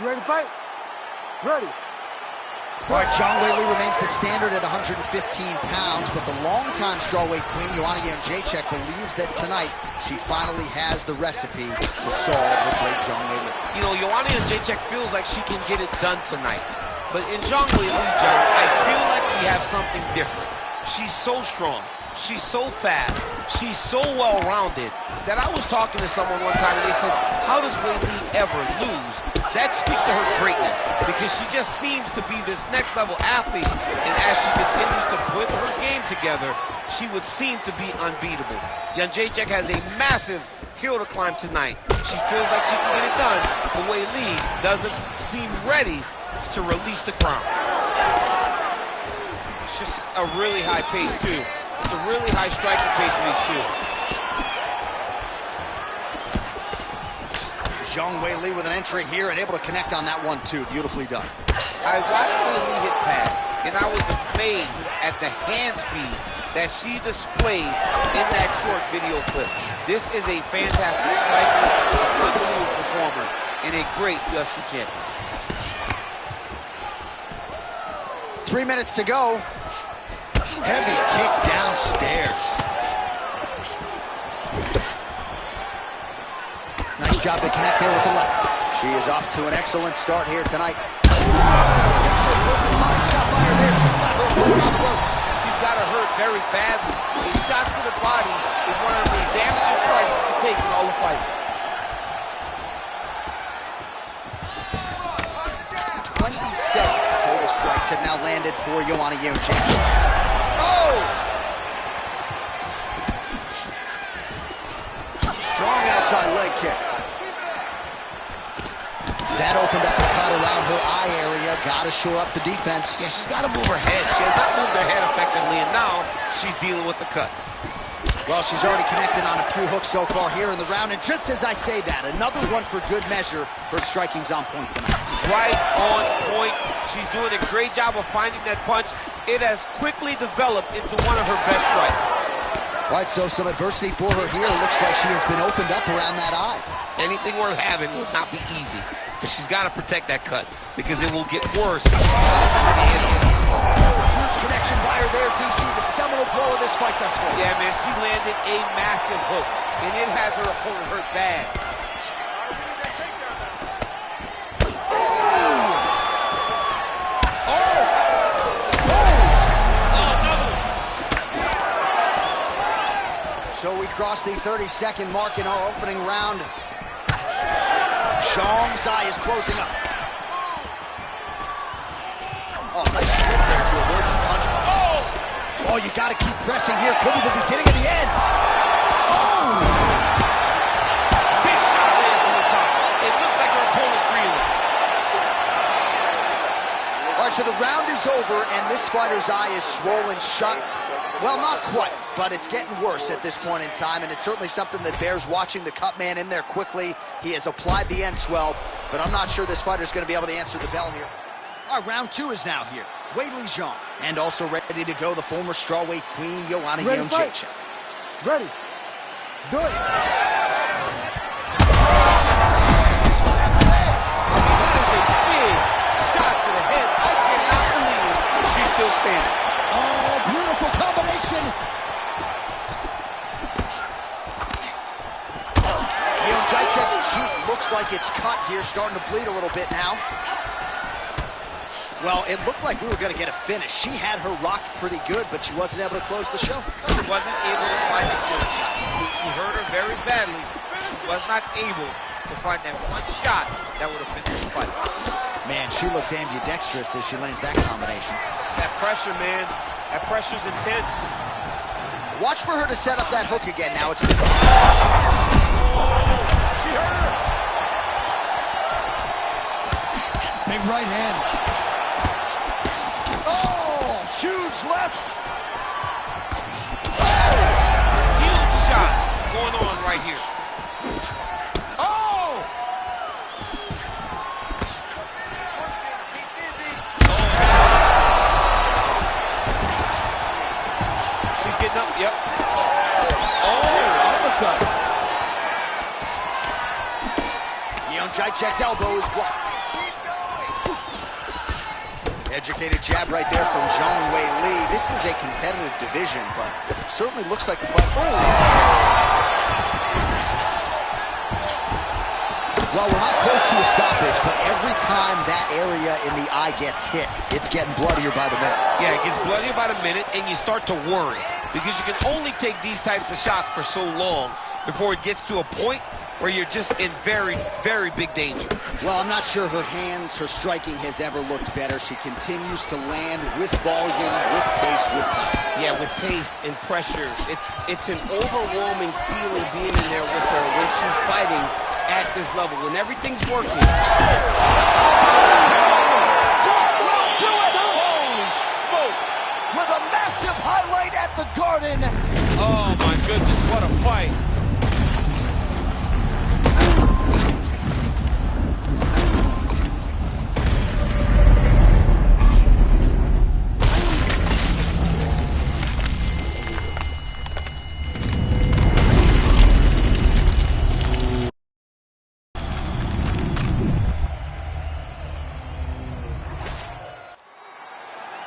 ready to fight? Ready. All right, Zhang Weili remains the standard at 115 pounds, but the longtime strawweight queen, Joanna Jędrzejczyk, believes that tonight she finally has the recipe to solve the great Zhang Weili. You know, Joanna Jędrzejczyk feels like she can get it done tonight. But in Zhang Weili, John, I feel like we have something different. She's so strong. She's so fast. She's so well-rounded that I was talking to someone one time and they said, how does Weili ever lose? That speaks to her greatness because she just seems to be this next-level athlete, and as she continues to put her game together, she would seem to be unbeatable. Jędrzejczyk has a massive hill to climb tonight. She feels like she can get it done, but Weili doesn't seem ready to release the crown. It's just a really high pace, too. It's a really high striking pace for these two. Zhang Weili with an entry here and able to connect on that one, too. Beautifully done. I watched Weili hit pads, and I was amazed at the hand speed that she displayed in that short video clip. This is a fantastic striker, an unbelievable performer, and a great UFC champion. 3 minutes to go. Heavy kick downstairs. Nice job to connect there with the left. She is off to an excellent start here tonight. Body shot fire there. She's got her opponent on the ropes. She's got her hurt very badly. A shot to the body is one of the most damaging strikes you can take in all the fight. 27 total strikes have now landed for Joanna Jędrzejczyk. Oh! Strong outside leg kick. That opened up the cut around her eye area. Got to shore up the defense. Yeah, she's got to move her head. She has not moved her head effectively, and now she's dealing with the cut. Well, she's already connected on a few hooks so far here in the round, and just as I say that, another one for good measure. Her striking's on point tonight. Right on point. She's doing a great job of finding that punch. It has quickly developed into one of her best strikes. Right, so some adversity for her here. Looks like she has been opened up around that eye. Anything worth having would not be easy, but she's got to protect that cut because it will get worse. Huge connection by her there, DC. The seminal blow of this fight thus far. Yeah, man, she landed a massive hook, and it has her opponent hurt bad. So we cross the 30-second mark in our opening round. Zhang's eye is closing up. Oh, nice flip there to avoid the punch. Oh, you got to keep pressing here. Could be the beginning of the end. Oh! Big shot lands from the top. It looks like her opponent's breathing. All right, so the round is over, and this fighter's eye is swollen shut. Well, not quite, but it's getting worse at this point in time, and it's certainly something that bears watching. The cut man in there quickly. He has applied the end swell, but I'm not sure this fighter's going to be able to answer the bell here. All right, round two is now here. Weili Zhang, and also ready to go, the former strawweight queen, Joanna Jędrzejczyk. Ready. Let's do it. That is a big shot to the head. I cannot believe she's still standing. Oh, beautiful combination. Jędrzejczyk's cheek looks like it's cut here, starting to bleed a little bit now. Well, it looked like we were going to get a finish. She had her rocked pretty good, but she wasn't able to close the show. She wasn't able to find a kill shot. She hurt her very badly. She was not able to find that one shot that would have finished the fight. Man, she looks ambidextrous as she lands that combination. It's that pressure, man. That pressure's intense. Watch for her to set up that hook again now. It's been... She hurt her. Big right hand. Oh, huge left. Huge shot going on right here. Oh! Keep busy. She's getting up. Yep. Oh, uppercut. Jędrzejczyk's elbow is blocked. Educated jab right there from Zhang Weili. This is a competitive division, but certainly looks like a fight. Oh! Well, we're not close to a stoppage, but every time that area in the eye gets hit, it's getting bloodier by the minute. Yeah, it gets bloodier by the minute, and you start to worry because you can only take these types of shots for so long before it gets to a point where you're just in very, very big danger. Well, I'm not sure her hands, her striking has ever looked better. She continues to land with volume, with pace, with power. Yeah, with pace and pressure. It's an overwhelming feeling being in there with her when she's fighting at this level. When everything's working. Holy smokes! With a massive highlight at the Garden. Oh, my goodness, what a fight.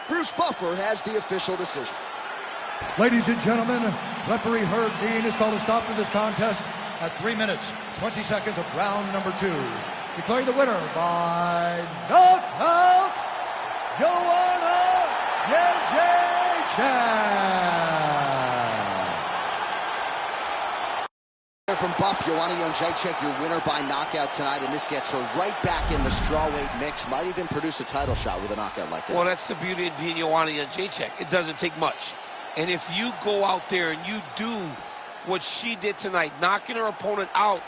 Bruce Buffer has the official decision. Ladies and gentlemen, referee Herb Dean has called a stop to this contest at 3 minutes, 20 seconds of round number 2. Declaring the winner by knockout, Joanna Jędrzejczyk. From Buff, Joanna Jędrzejczyk, your winner by knockout tonight, and this gets her right back in the strawweight mix. Might even produce a title shot with a knockout like that. Well, that's the beauty of being Joanna Jędrzejczyk. It doesn't take much. And if you go out there and you do what she did tonight, knocking her opponent out,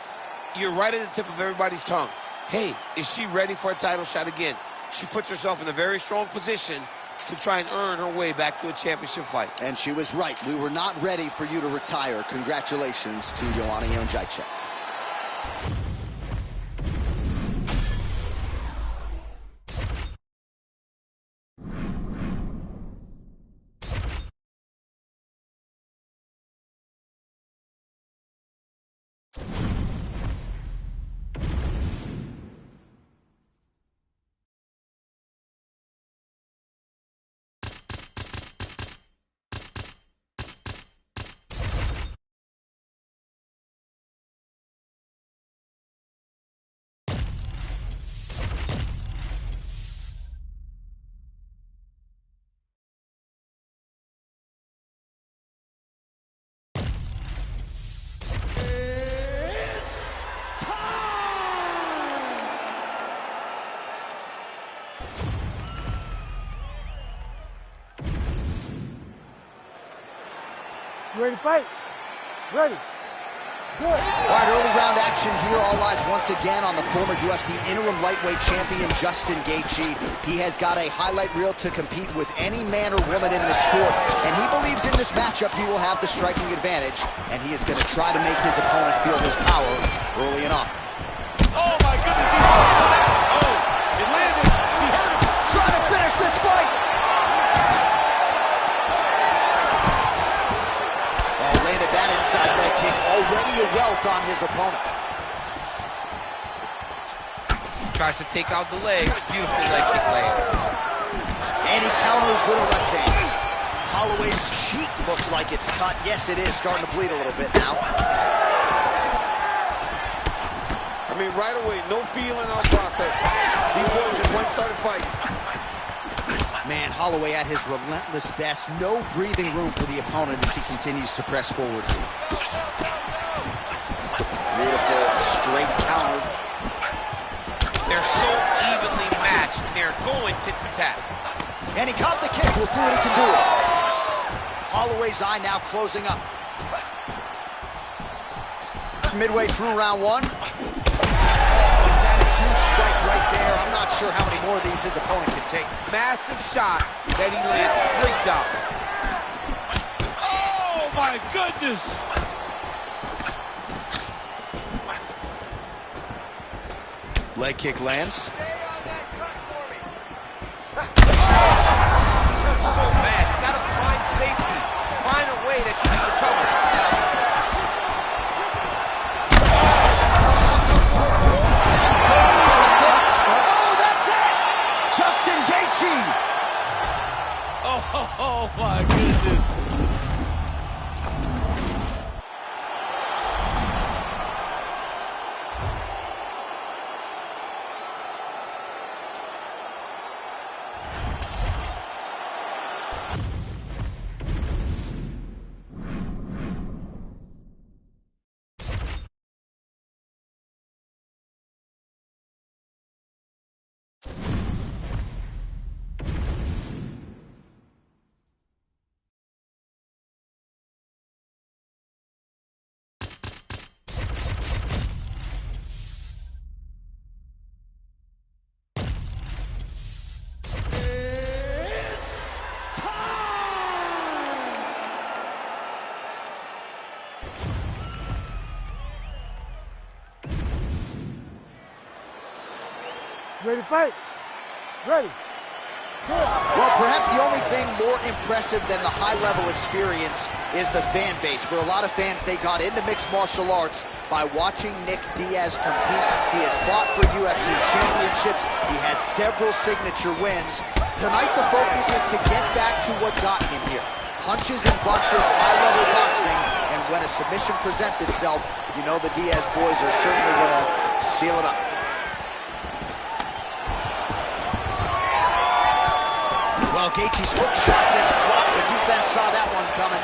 you're right at the tip of everybody's tongue. Hey, is she ready for a title shot again? She puts herself in a very strong position to try and earn her way back to a championship fight. And she was right. We were not ready for you to retire. Congratulations to Joanna Jędrzejczyk. You ready to fight? Ready. Good. All right, early round action here. All eyes once again on the former UFC interim lightweight champion, Justin Gaethje. He has got a highlight reel to compete with any man or woman in the sport, and he believes in this matchup he will have the striking advantage, and he is going to try to make his opponent feel his power early and often. Oh, my goodness. Oh, it landed. He hurt him. Trying to finish this fight. Oh, landed that inside leg kick. Already a welt on his opponent. Tries to take out the leg. Beautiful leg kick lands. And he counters with a left hand. Holloway's cheek looks like it's cut. Yes, it is. Starting to bleed a little bit now. I mean, right away, no feeling on process. These boys just went started fighting. Man, Holloway at his relentless best. No breathing room for the opponent as he continues to press forward here. Beautiful, straight counter. They're so evenly matched. They're going tit for tat. And he caught the kick. We'll see what he can do with it. Holloway's eye now closing up. Midway through round 1. He's had a huge strike right there. I'm not sure how many more of these his opponent can take. Massive shot that he landed. Great shot. Oh, my goodness. Leg kick lands. So bad. You gotta find safety. Find a way that you can recover. Oh, that's it! Justin Gaethje Oh my goodness. Ready to fight? Ready. Well, perhaps the only thing more impressive than the high-level experience is the fan base. For a lot of fans, they got into mixed martial arts by watching Nick Diaz compete. He has fought for UFC championships. He has several signature wins. Tonight, the focus is to get back to what got him here. Punches and bunches, high-level boxing, and when a submission presents itself, you know the Diaz boys are certainly going to seal it up. Well, Gaethje's hook shot gets blocked. The defense saw that one coming.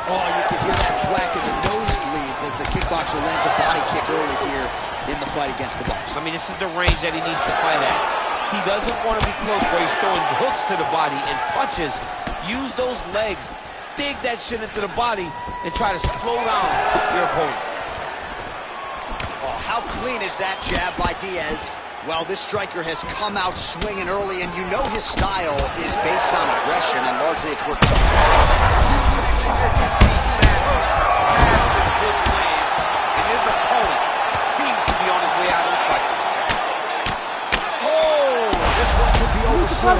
Oh, you can hear that thwack in the nosebleeds as the kickboxer lands a body kick early here in the fight against the boxer. I mean, this is the range that he needs to fight at. He doesn't want to be close where he's throwing hooks to the body and punches. Use those legs, dig that shit into the body, and try to slow down your opponent. Oh, how clean is that jab by Diaz? Well, this striker has come out swinging early, and you know his style is based on aggression, and largely it's working. Massive good plays, and his opponent seems to be on his way out of the fight. Oh, this one could be over soon.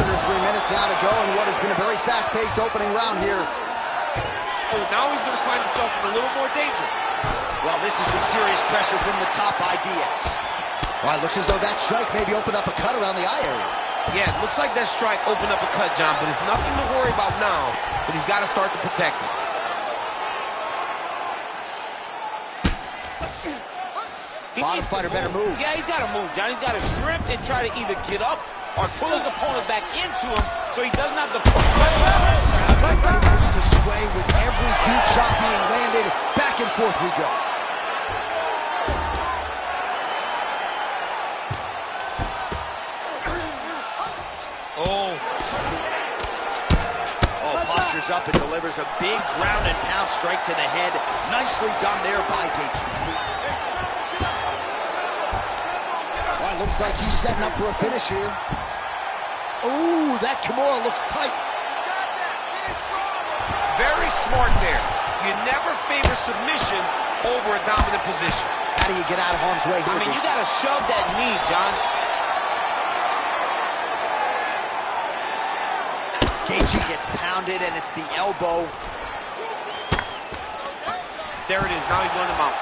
Under 3 minutes now to go in what has been a very fast-paced opening round here. Oh, now he's going to find himself in a little more danger. Well, this is some serious pressure from the top by Diaz. Well, it looks as though that strike maybe opened up a cut around the eye area. Yeah, it looks like that strike opened up a cut, John, but there's nothing to worry about now, but he's got to start to protect it. Bottom fighter better move. Yeah, he's got to move, John. He's got to shrimp and try to either get up or pull his opponent back into him so he doesn't have to... Continues to sway with every huge shot being landed. Back and forth we go. Oh, postures up and delivers a big ground and pound strike to the head. Nicely done there by Gaethje. Well, it looks like he's setting up for a finish here. Ooh, that Kimura looks tight. very smart there. You never favor submission over a dominant position. How do you get out of harm's way here? I mean, you got to shove that knee, John. Gaethje gets pounded, and it's the elbow. There it is. Now he's going to mount.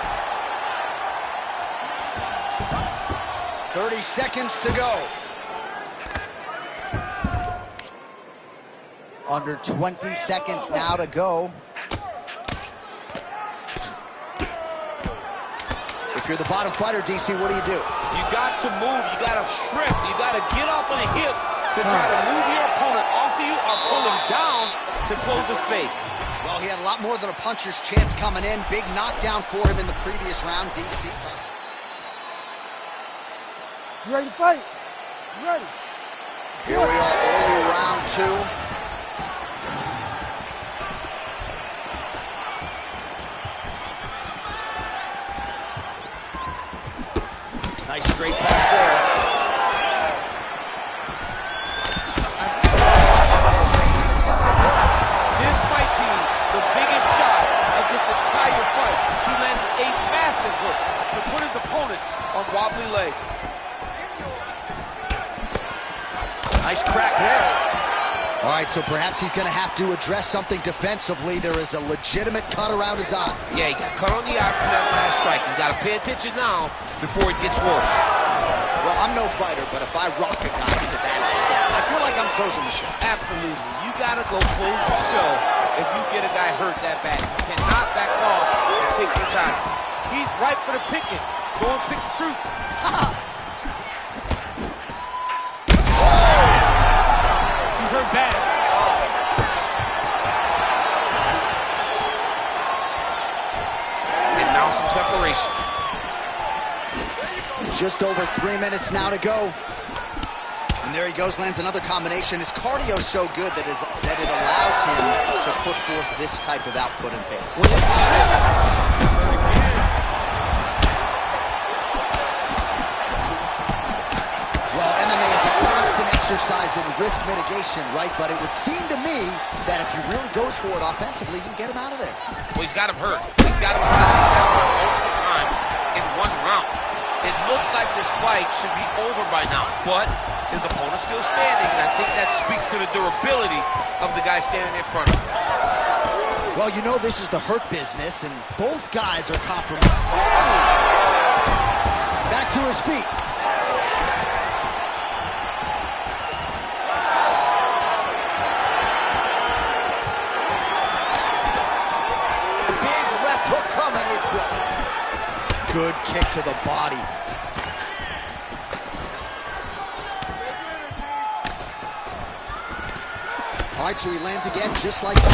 30 seconds to go. Under 20 seconds now to go. If you're the bottom fighter, DC, what do you do? You got to move. You got to shrimp. You got to get up on a hip to try to move your opponent off of you or pull him down to close the space. Well, he had a lot more than a puncher's chance coming in. Big knockdown for him in the previous round. DC time. You ready to fight? You ready? Here we are, early round two. Nice straight punch there. This might be the biggest shot of this entire fight. He lands a massive hook to put his opponent on wobbly legs. Nice crack there. All right, so perhaps he's going to have to address something defensively. There is a legitimate cut around his eye. Yeah, he got cut on the eye from that last strike. strike. He's got to pay attention now before it gets worse. Well, I'm no fighter, but if I rock a guy to that extent, I feel like I'm closing the show. Absolutely. You got to go close the show if you get a guy hurt that bad. You cannot back off and take your time. He's ripe for the picking. Go and pick the fruit. He's hurt bad. And now some separation. Just over 3 minutes now to go. And there he goes, lands another combination. His cardio is so good that it allows him to put forth this type of output and pace. Well, MMA is a constant exercise in risk mitigation, right? But it would seem to me that if he really goes for it offensively, you can get him out of there. Well, he's got him hurt. He's got him multiple times in one round. It looks like this fight should be over by now, but his opponent's still standing, and I think that speaks to the durability of the guy standing in front of him. Well, you know this is the hurt business, and both guys are compromised. Oh! Back to his feet. Big left hook coming, it's blocked. Good kick to the body. All right, so he lands again just like that.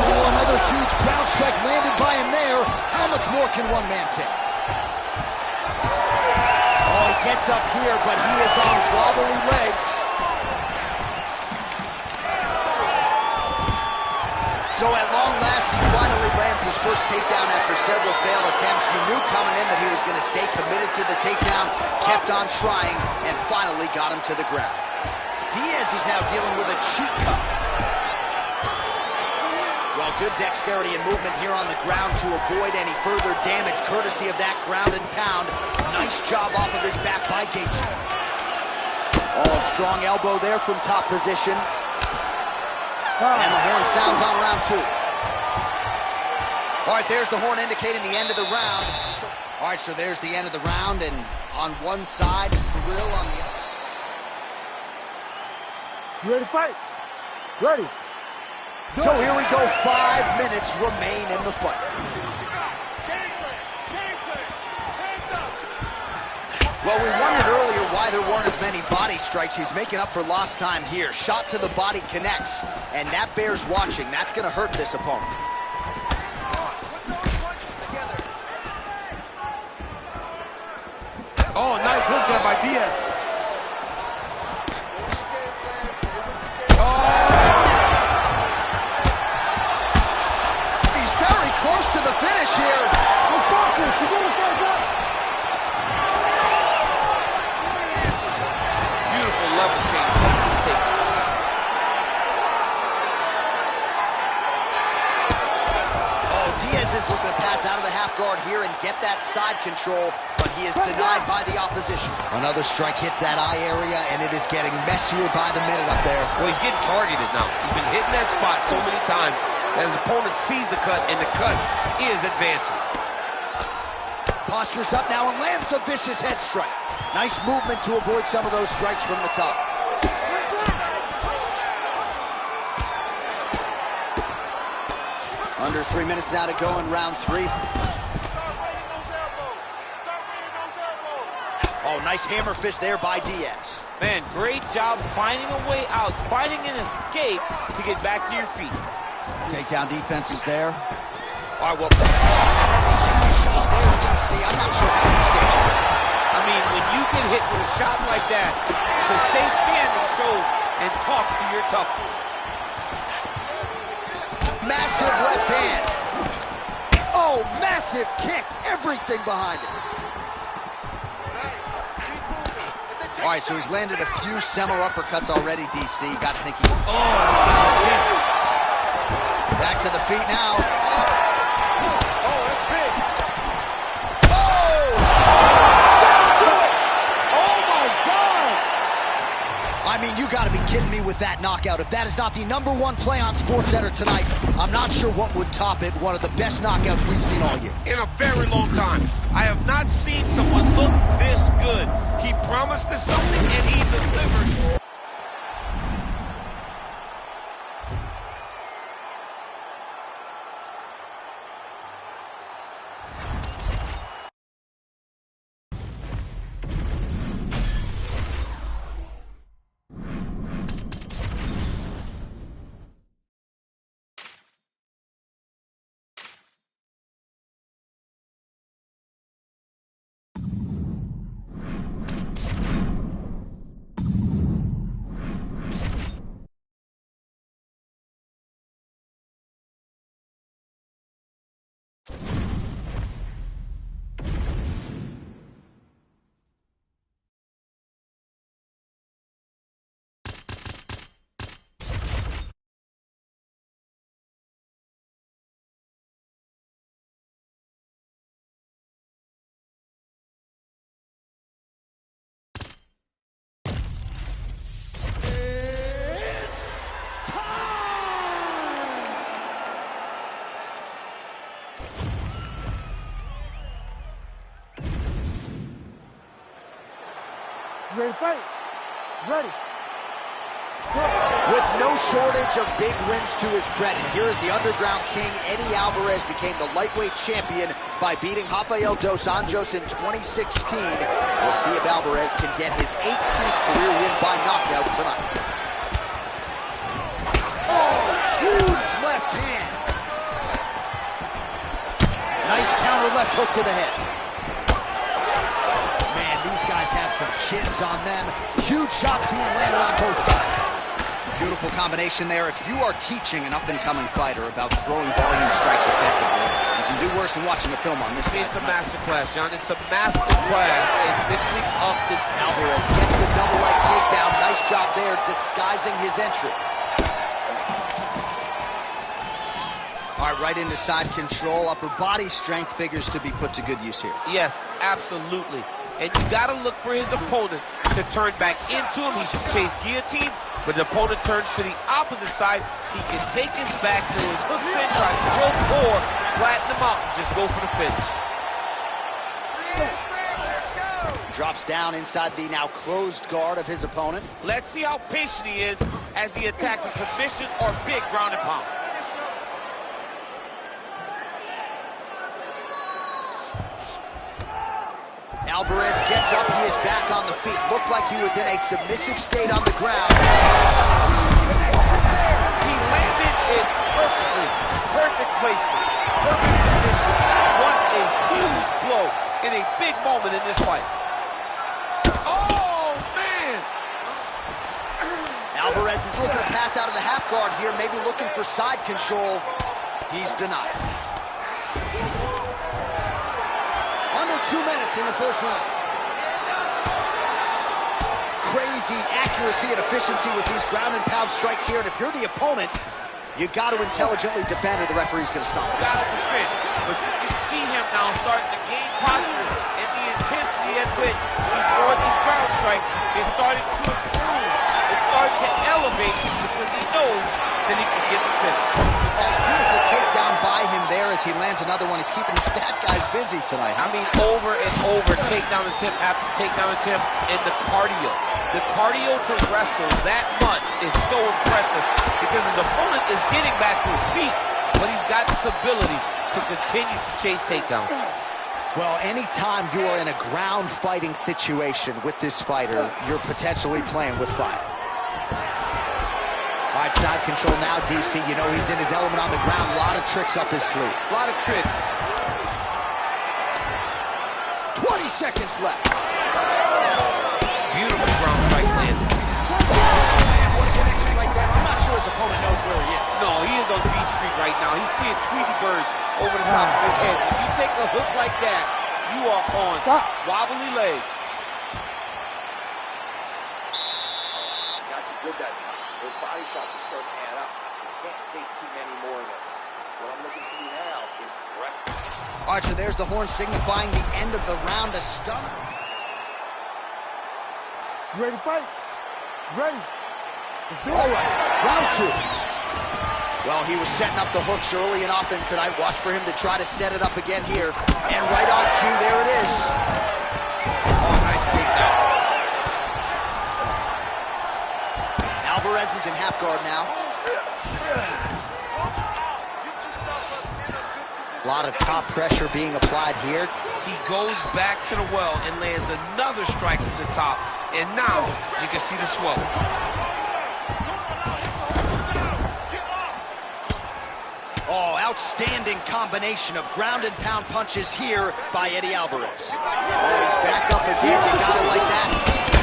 Oh, another huge ground strike landed by him there. How much more can one man take? Oh, he gets up here, but he is on wobbly legs. So at long last, he finally lands his first takedown after several failed attempts. You knew coming in that he was going to stay committed to the takedown, kept on trying, and finally got him to the ground. Diaz is now dealing with a cheek cut. Well, good dexterity and movement here on the ground to avoid any further damage, courtesy of that ground and pound. Nice job off of his back by Gaethje. Oh, strong elbow there from top position. And the horn sounds on round 2. All right, there's the horn indicating the end of the round. All right, so there's the end of the round, and on one side, thrill on the other. You ready to fight? Ready. So here we go, 5 minutes remain in the fight. Well, we wondered earlier why there weren't as many body strikes. He's making up for lost time here. Shot to the body connects, and that bears watching. That's going to hurt this opponent. Oh, nice hook there by Diaz. He's very close to the finish here. Let's stop this. You gotta start that. Beautiful level change. Let's see take. Oh, Diaz is looking to pass out of the half guard here and get that side control, but he is denied by the opposition. Another strike hits that eye area, and it is getting messier by the minute up there. Well, he's getting targeted now. He's been hitting that spot so many times that his opponent sees the cut, and the cut is advancing. Postures up now and lands the vicious head strike. Nice movement to avoid some of those strikes from the top. Under 3 minutes now to go in round 3. Oh, nice hammer fist there by Diaz. Man, great job finding a way out, finding an escape to get back to your feet. Takedown defense is there. All right, well, there, DC. I'm not sure how you stay. I mean, when you get hit with a shot like that, to stay standing shows and talks to your toughness. Massive left hand. Oh, massive kick. Everything behind it. All right, so he's landed a few semi uppercuts already, DC. Got to think he... Oh, back to the feet now. oh, that's big. Oh! Down to it! Oh my God! I mean, you got to be kidding me with that that knockout. If that is not the #1 play on SportsCenter tonight, I'm not sure what would top it. One of the best knockouts we've seen all year. In a very long time. I have not seen someone look this good. He promised us something and he delivered. You ready to fight? Ready. With no shortage of big wins to his credit, here is the Underground King. Eddie Alvarez became the lightweight champion by beating Rafael dos Anjos in 2016. We'll see if Alvarez can get his 18th career win by knockout tonight. Oh, huge left hand. Nice counter left hook to the head. Man, these guys have some chins on them. Huge shots being landed on both sides. Beautiful combination there. If you are teaching an up-and-coming fighter about throwing volume strikes effectively, you can do worse than watching the film on this guy. It's a masterclass, John. It's a masterclass in mixing up the... Alvarez gets the double leg takedown. Nice job there, disguising his entry. All right, right into side control. Upper body strength figures to be put to good use here. Yes, absolutely. And you got to look for his opponent to turn back into him. He should chase guillotine, but the opponent turns to the opposite side. He can take his back to his hooks in, try to choke, or flatten him out and just go for the finish. Drops down inside the now closed guard of his opponent. Let's see how patient he is as he attacks a submission or big ground and pound. Alvarez gets up, he is back on the feet. Looked like he was in a submissive state on the ground. He landed it perfectly. Perfect placement, perfect position. What a huge blow in a big moment in this fight. Oh, man! Alvarez is looking to pass out of the half guard here, maybe looking for side control. He's denied. Under 2 minutes in the first round. Crazy accuracy and efficiency with these ground and pound strikes here. And if you're the opponent, you got to intelligently defend or the referee's going to stop it. Got to defend. But you can see him now starting to gain posture and the intensity at which he's throwing these ground strikes is starting to extrude. It's starting to elevate because he knows that he can get the finish. Oh, beautiful takedown by him there as he lands another one. He's keeping the stat guys busy tonight. I mean, over and over, takedown attempt after takedown attempt, and the cardio. The cardio to wrestle that much is so impressive because his opponent is getting back to his feet, but he's got this ability to continue to chase takedowns. Well, anytime you are in a ground fighting situation with this fighter, you're potentially playing with fire. All right, side control now, DC. You know he's in his element on the ground. A lot of tricks up his sleeve. A lot of tricks. 20 seconds left. Beautiful ground strikes landed. Oh, man, what a connection right there. I'm not sure his opponent knows where he is. No, he is on Beach Street right now. He's seeing Tweety birds over the top of his head. When you take a hook like that, you are on wobbly legs. Got you good that time. Those body shots are starting to add up. You can't take too many more of those. What I'm looking to do now is wrestling. All right, so there's the horn signifying the end of the round. A stunner. You ready to fight? Ready. All right, round 2. Well, he was setting up the hooks early and often tonight. Watch for him to try to set it up again here. And right on cue, there it is. Oh, nice takedown. Alvarez is in half guard now. A lot of top pressure being applied here. He goes back to the well and lands another strike from the top. And now you can see the swelling. Oh, outstanding combination of ground and pound punches here by Eddie Alvarez. Oh, he's back up again. You got it like that.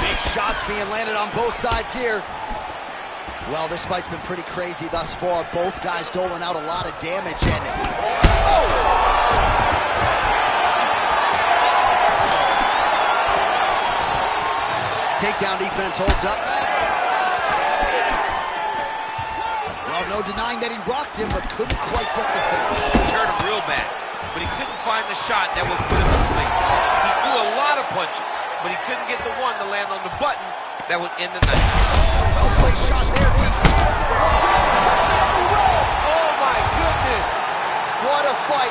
Big shots being landed on both sides here. Well, this fight's been pretty crazy thus far. Both guys doling out a lot of damage. And oh! Takedown defense holds up. Well, no denying that he rocked him, but couldn't quite get the finish. He hurt him real bad, but he couldn't find the shot that would put him to sleep. He threw a lot of punches, but he couldn't get the one to land on the button that would end the night. Well played shot there, DC. Oh my goodness! What a fight.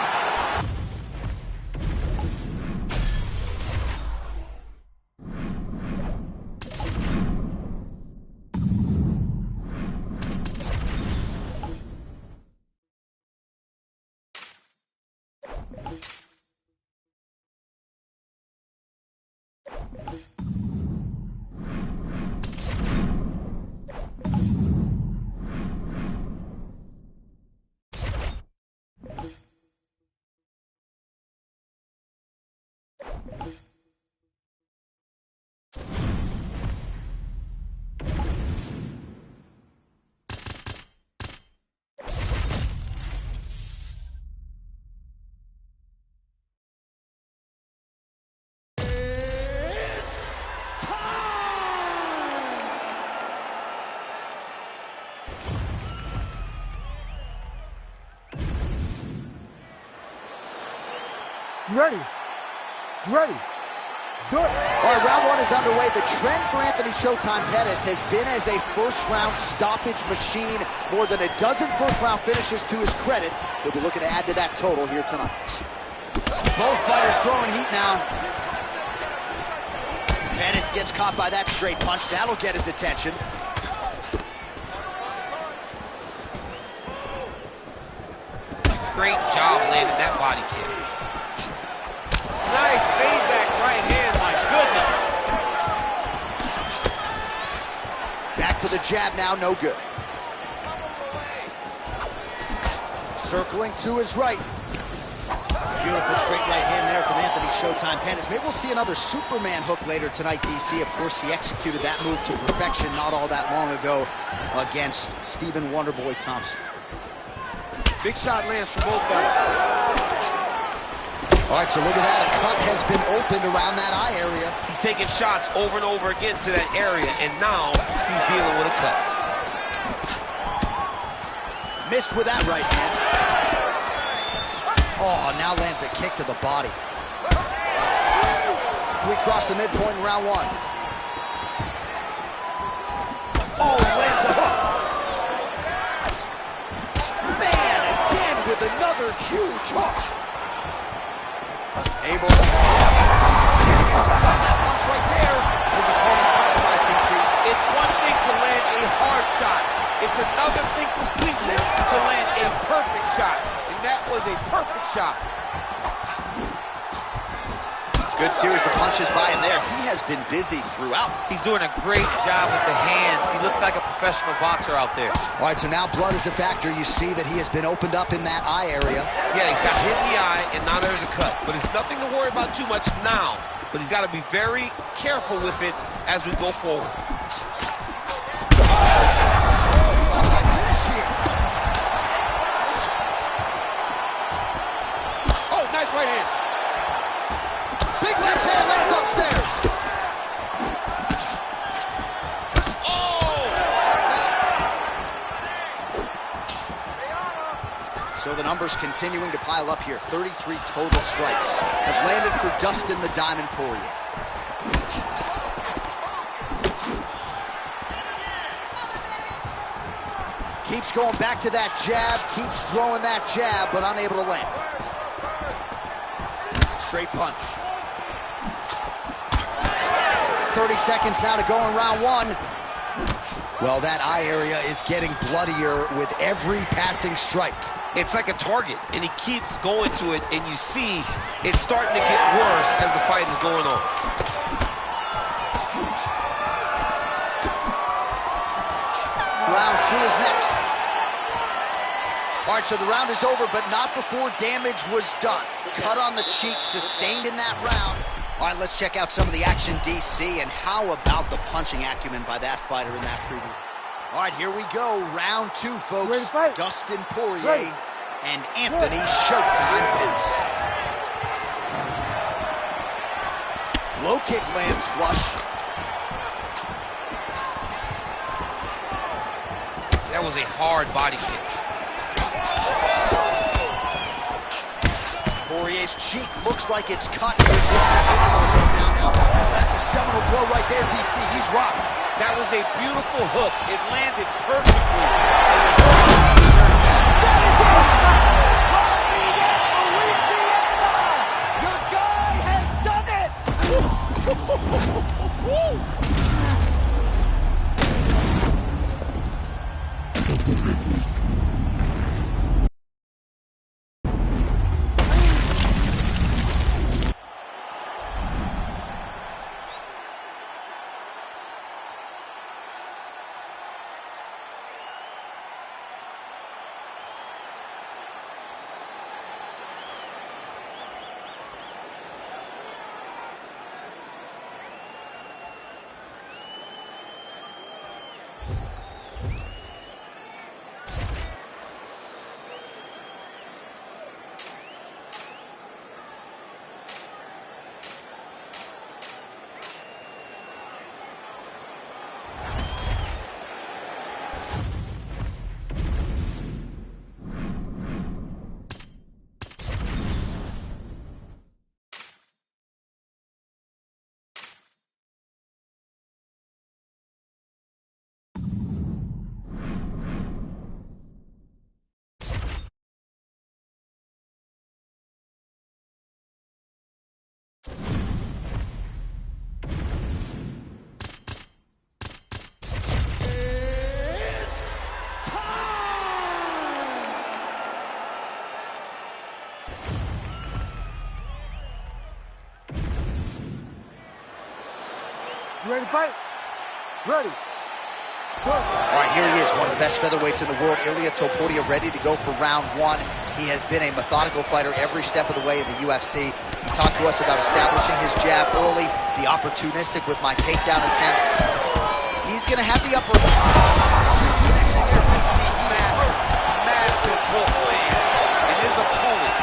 Ready. Let's do it. All right, round 1 is underway. The trend for Anthony Showtime Pettis has been as a first-round stoppage machine. More than a dozen first-round finishes to his credit. He'll be looking to add to that total here tonight. Both fighters throwing heat now. Pettis gets caught by that straight punch. That'll get his attention. Great job landing that body kick. Nice feedback right hand, my goodness. Back to the jab now, no good. Circling to his right. Beautiful straight right hand there from Anthony Showtime Pettis. Maybe we'll see another Superman hook later tonight, DC. Of course, he executed that move to perfection not all that long ago against Stephen Wonderboy Thompson. Big shot lands for both guys. All right, so look at that. A cut has been opened around that eye area. He's taking shots over and over again to that area, and now he's dealing with a cut. Missed with that right hand. Oh, now lands a kick to the body. We cross the midpoint in round 1. Oh, lands a hook. Man, again with another huge hook. Able to that punch right there. His opponent's compromised, DC. It's one thing to land a hard shot. It's another thing completely to land a perfect shot. And that was a perfect shot. Good series of punches by him there. He has been busy throughout. He's doing a great job with the hands. He looks like a professional boxer out there. All right, so now blood is a factor. You see that he has been opened up in that eye area. Yeah, he's got hit in the eye, and now there's a cut. But it's nothing to worry about too much now. But he's got to be very careful with it as we go forward. Oh, nice right hand. Big left hand lands upstairs. Oh! So the numbers continuing to pile up here. 33 total strikes have landed for Dustin the Diamond Poirier. Keeps going back to that jab, keeps throwing that jab, but unable to land. Straight punch. 30 seconds now to go in round one. Well, that eye area is getting bloodier with every passing strike. It's like a target, and he keeps going to it, and you see it's starting to get worse as the fight is going on. Round two is next. All right, so the round is over, but not before damage was done. Cut on the cheek, sustained in that round. All right, let's check out some of the action, DC, and how about the punching acumen by that fighter in that preview. All right, here we go. Round two, folks. Dustin Poirier and Anthony Showtime Pettis. Low kick lands flush. That was a hard body kick. Poirier's cheek looks like it's cut. That's a seminal blow right there, DC. He's rocked. That was a beautiful hook. It landed perfectly. That is it! Ramirez, Louisiana! Your guy has done it! You ready to fight? Ready. Go. All right, here he is, one of the best featherweights in the world, Ilia Topuria, ready to go for round one. He has been a methodical fighter every step of the way in the UFC. He talked to us about establishing his jab early, be opportunistic with my takedown attempts. He's going to have the upper. Massive hook land, and his opponent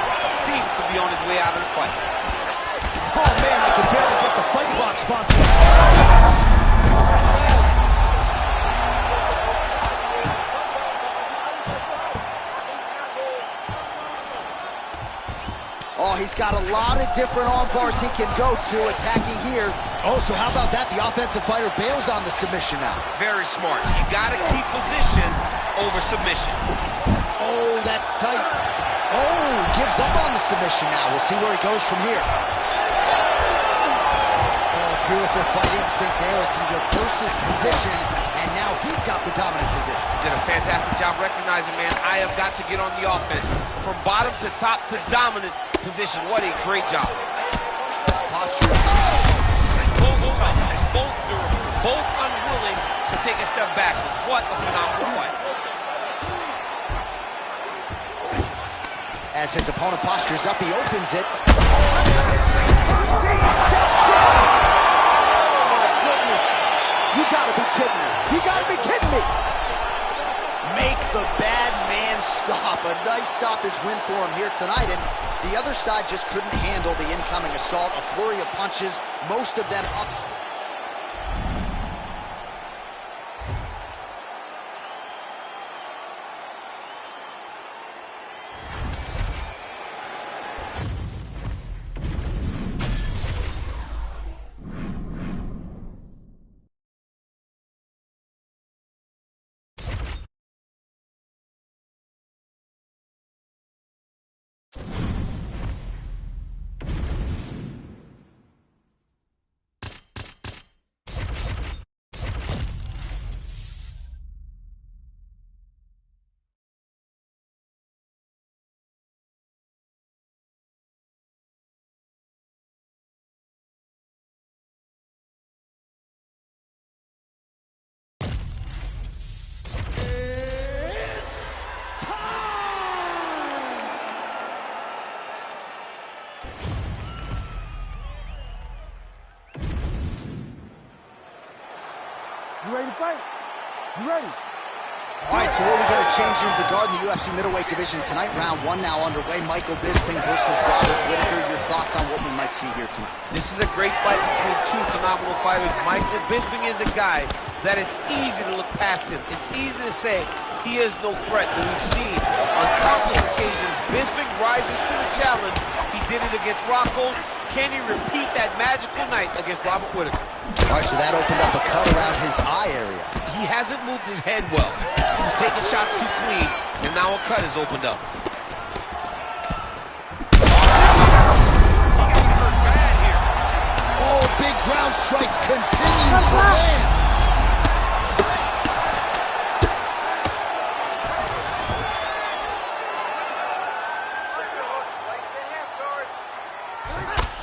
seems to be on his way out of the fight. Oh man, I can barely get the Fight Block sponsor. Oh, he's got a lot of different arm bars he can go to, attacking here. Oh, so how about that? The offensive fighter bails on the submission now. Very smart. You got to keep position over submission. Oh, that's tight. Oh, gives up on the submission now. We'll see where he goes from here. Oh, beautiful fight instinct there as he reverses position, and now he's got the dominant position. Did a fantastic job recognizing, man, I have got to get on the offense. From bottom to top to dominant position. What a great job. Posture. Both tough, both durable, both unwilling to take a step back. What a phenomenal fight. As his opponent postures up, he opens it. You gotta be kidding me. You gotta be kidding me. Make the bad man stop. A nice stoppage win for him here tonight. And the other side just couldn't handle the incoming assault. A flurry of punches, most of them up. You ready to fight? You ready? All right, so what we got to change into the guard in the UFC middleweight division tonight. Round one now underway. Michael Bisping versus Robert Whitaker. Your thoughts on what we might see here tonight? This is a great fight between two phenomenal fighters. Michael Bisping is a guy that it's easy to look past him. It's easy to say he is no threat that we've seen on countless occasions. Bisping rises to the challenge. He did it against Rocco. Can he repeat that magical night against Robert Whitaker? All right, so that opened up a cut around his eye area. He hasn't moved his head well. He was taking shots too clean, and now a cut has opened up. He got hurt bad here. Oh, big ground strikes continue to land.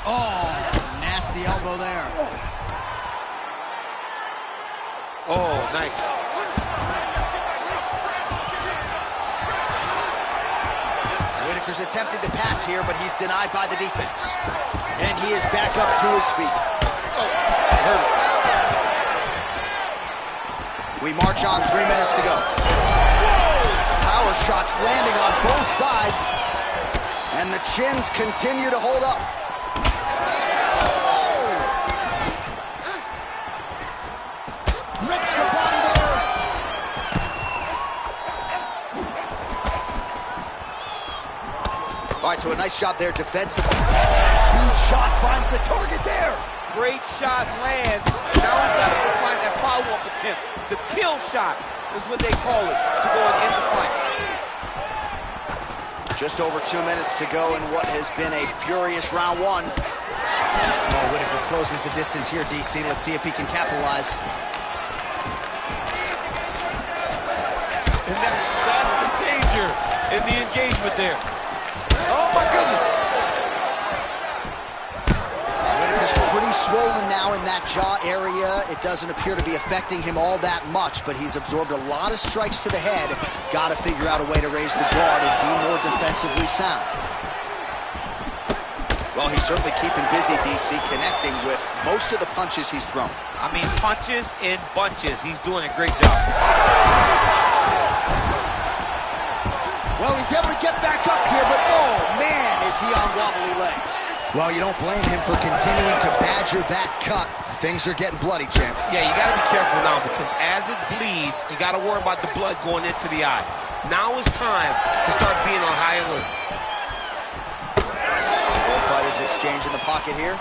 Oh, nasty elbow there. Oh, nice. Whitaker's attempting to pass here, but he's denied by the defense. And he is back up to his feet. Oh, hurt him. We march on, 3 minutes to go. Power shots landing on both sides. And the chins continue to hold up. Rips the body there. All right, so a nice shot there defensively. Huge shot finds the target there. Great shot lands. Now he's got to find that follow-up attempt. The kill shot is what they call it to go and end the fight. Just over 2 minutes to go in what has been a furious round one. Oh, Whitaker closes the distance here, DC. Let's see if he can capitalize. And that's the danger in the engagement there. Oh, my goodness. Whitaker's pretty swollen now in that jaw area. It doesn't appear to be affecting him all that much, but he's absorbed a lot of strikes to the head. Got to figure out a way to raise the guard and be more defensively sound. Well, he's certainly keeping busy, DC, connecting with most of the punches he's thrown. I mean, punches in bunches. He's doing a great job. Well, he's able to get back up here, but oh, man, is he on wobbly legs. Well, you don't blame him for continuing to badger that cut. Things are getting bloody, champ. Yeah, you got to be careful now because as it bleeds, you got to worry about the blood going into the eye. Now is time to start being on high alert. Both fighters exchange in the pocket here.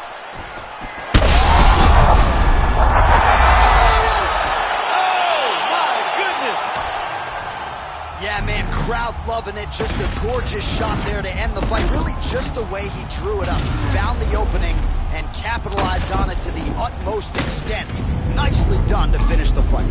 Yeah, man, crowd loving it. Just a gorgeous shot there to end the fight. Really just the way he drew it up. He found the opening and capitalized on it to the utmost extent. Nicely done to finish the fight.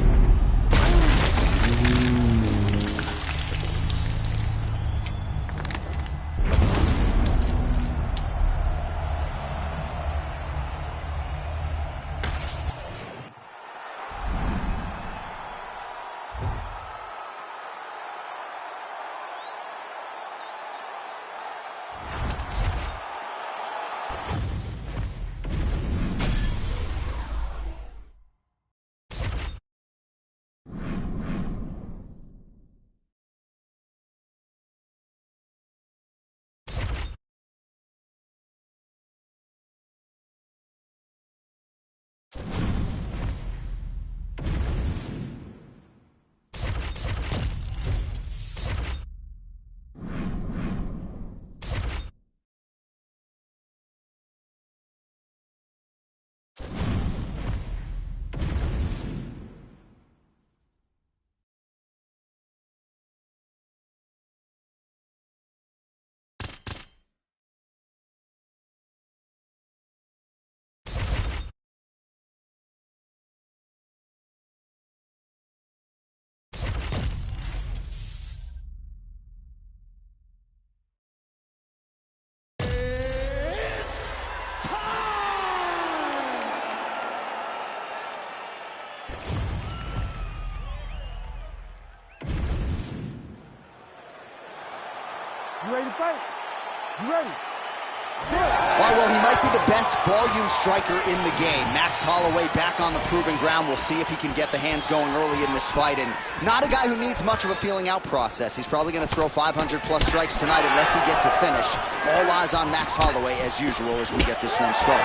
You ready to fight? You ready? All right, well, he might be the best volume striker in the game. Max Holloway back on the proving ground. We'll see if he can get the hands going early in this fight. And not a guy who needs much of a feeling out process. He's probably going to throw 500-plus strikes tonight unless he gets a finish. All eyes on Max Holloway, as usual, as we get this one started.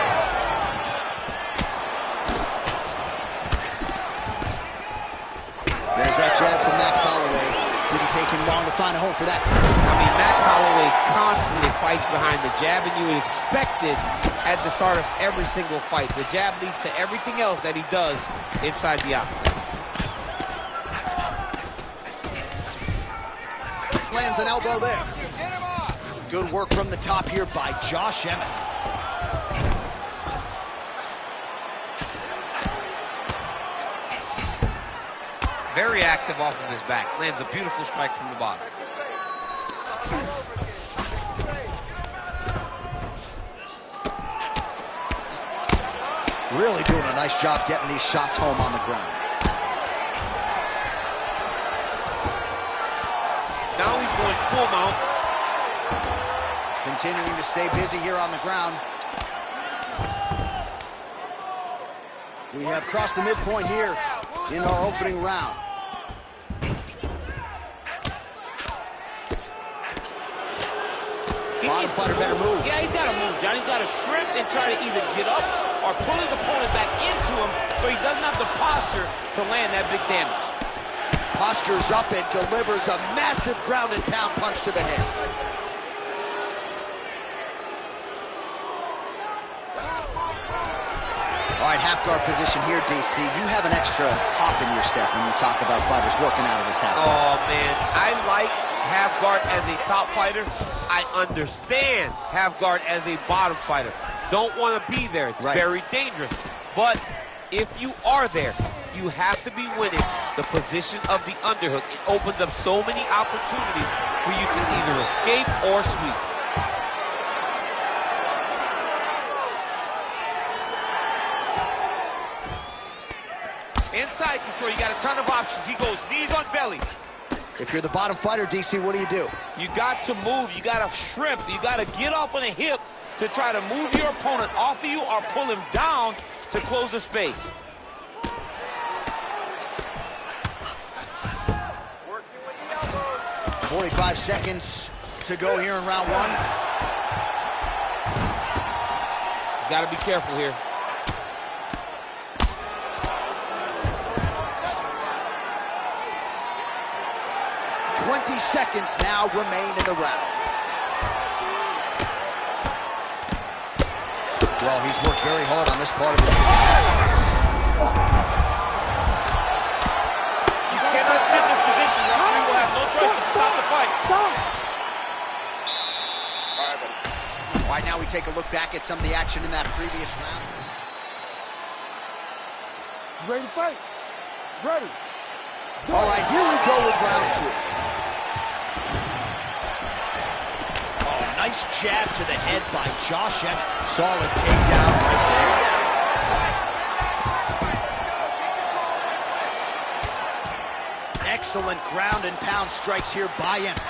There's that jab from Max Holloway. Didn't take him long to find a home for that time. I mean, Max Holloway constantly fights behind the jab, and you would expect it at the start of every single fight. The jab leads to everything else that he does inside the octagon. Lands an elbow there. Good work from the top here by Josh Emmett. Very active off of his back. Lands a beautiful strike from the bottom. Really doing a nice job getting these shots home on the ground. Now he's going full mount. Continuing to stay busy here on the ground. We have crossed the midpoint here in our opening round. Bottom fighter better move. Yeah, he's got to move, John. He's got to shrimp and try to either get up or pull his opponent back into him so he doesn't have the posture to land that big damage. Postures up and delivers a massive ground and pound punch to the head. All right, half guard position here, DC. You have an extra hop in your step when you talk about fighters working out of this half guard. Oh, man. I like half guard as a top fighter. I understand half guard as a bottom fighter. Don't want to be there. It's very dangerous. But if you are there, you have to be winning the position of the underhook. It opens up so many opportunities for you to either escape or sweep. Inside control, you got a ton of options. He goes knees on belly. If you're the bottom fighter, DC, what do? You got to move. You got to shrimp. You got to get up on a hip to try to move your opponent off of you or pull him down to close the space. 45 seconds to go here in round one. He's got to be careful here. Seconds now remain in the round. Well, he's worked very hard on this part of his game. You cannot sit in this position. Referee will have no choice but to stop the fight. All right, now we take a look back at some of the action in that previous round. You ready to fight? Ready. All right, here we go with round two. Nice jab to the head by Josh Emmett. Solid takedown right there. Excellent ground and pound strikes here by Emmett.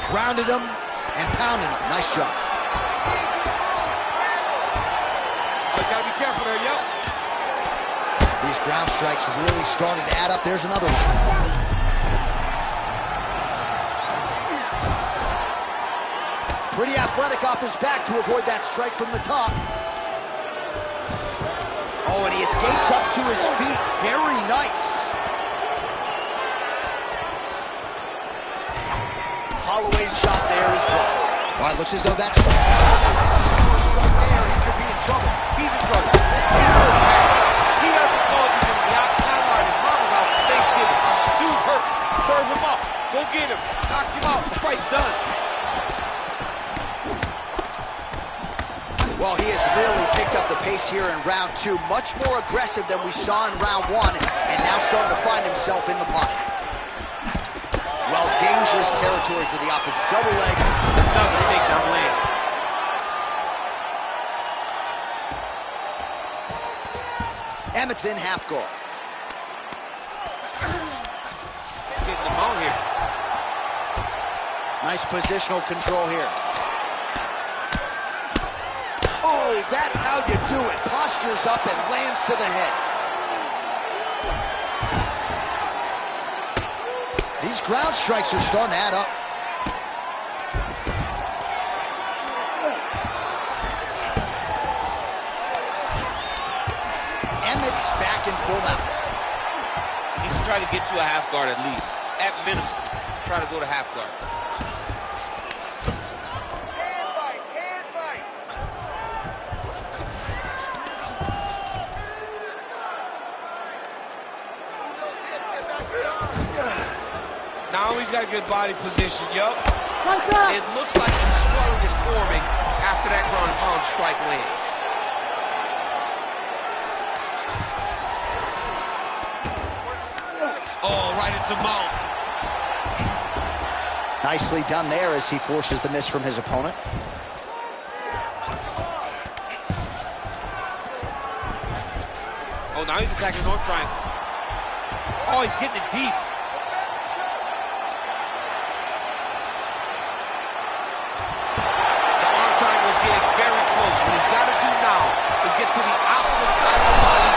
Grounded him and pounded him. Nice job. Oh, gotta be careful there, yep. These ground strikes really started to add up. There's another one. Pretty athletic off his back to avoid that strike from the top. Oh, and he escapes up to his feet. Very nice. Holloway's shot there is blocked. All right, looks as though that's... Struck there, he could be in trouble. He's in trouble. He's hurt. He doesn't know if he's going to be out. His mama's out for Thanksgiving. Dude's hurt. Serve him up. Go get him. Knock him out. The fight's done. Well, he has really picked up the pace here in round two. Much more aggressive than we saw in round one, and now starting to find himself in the pocket. Well, dangerous territory for the opposite. Double leg. Another takedown lands. Emmett's in half guard. Nice positional control here. Oh, that's how you do it. Postures up and lands to the head. These ground strikes are starting to add up. Emmett's back in full mount. He needs to try to get to a half guard at least. At minimum, try to go to half guard. Hand fight, hand fight. Move those hips, get back to guard. Now he's got a good body position, yup. Like that. It looks like some swelling is forming after that ground and pound strike lands. Oh, right into mount. Nicely done there as he forces the miss from his opponent. Oh, now he's attacking North Triangle. Oh, he's getting it deep. The arm triangle is getting very close. What he's got to do now is get to the opposite side of the body.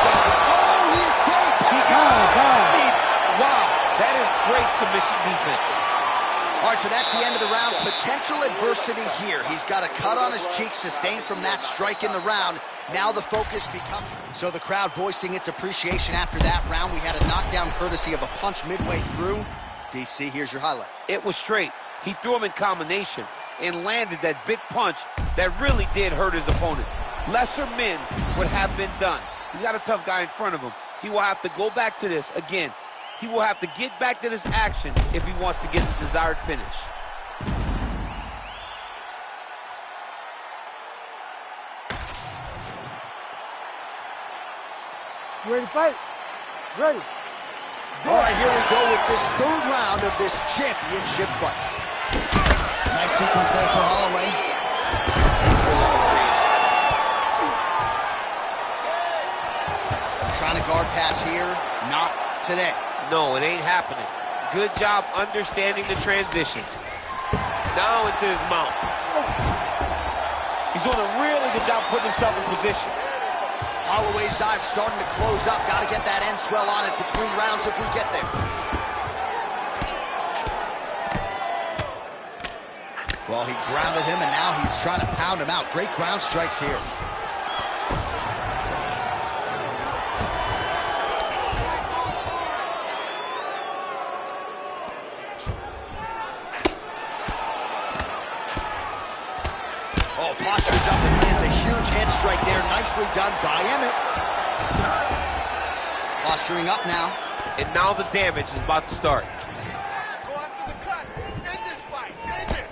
Oh, he escapes! He got it. Wow, that is great submission defense. All right, so that's the end of the round. Potential adversity here. He's got a cut on his cheek sustained from that strike in the round. Now the focus becomes... So the crowd voicing its appreciation after that round. We had a knockdown courtesy of a punch midway through. DC, here's your highlight. It was straight. He threw him in combination and landed that big punch that really did hurt his opponent. Lesser men would have been done. He's got a tough guy in front of him. He will have to go back to this again. He will have to get back to this action if he wants to get the desired finish. You ready to fight? Ready. All right, here we go with this third round of this championship fight. Nice sequence there for Holloway. Trying to guard pass here. Not today. No, it ain't happening. Good job understanding the transitions. Now into his mount. He's doing a really good job putting himself in position. Holloway's dive starting to close up. Got to get that end swell on it between rounds if we get there. Well, he grounded him, and now he's trying to pound him out. Great ground strikes here. Postures up and lands a huge head strike there. Nicely done by Emmett. Posturing up now. And now the damage is about to start. Go after the cut. End this fight. End it.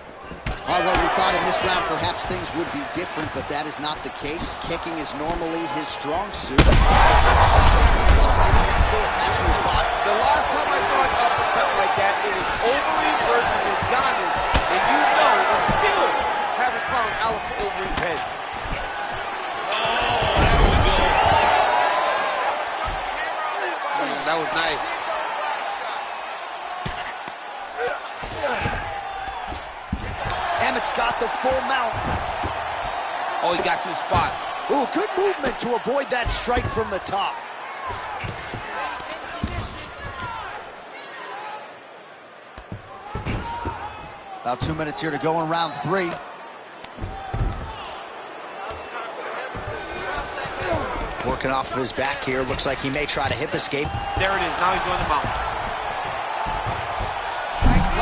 All right, well, we thought in this round perhaps things would be different, but that is not the case. Kicking is normally his strong suit. His head's still attached to his body. The last time I saw an uppercut like that, it was Overeem versus Ngannou. And you know it's still haven't found Alistair Overeem's head. Oh, there we go. That was nice. Emmett's got the full mount. Oh, he got to the spot. Ooh, good movement to avoid that strike from the top. About 2 minutes here to go in round 3. Working off of his back here. Looks like he may try to hip escape. There it is. Now he's doing the mount.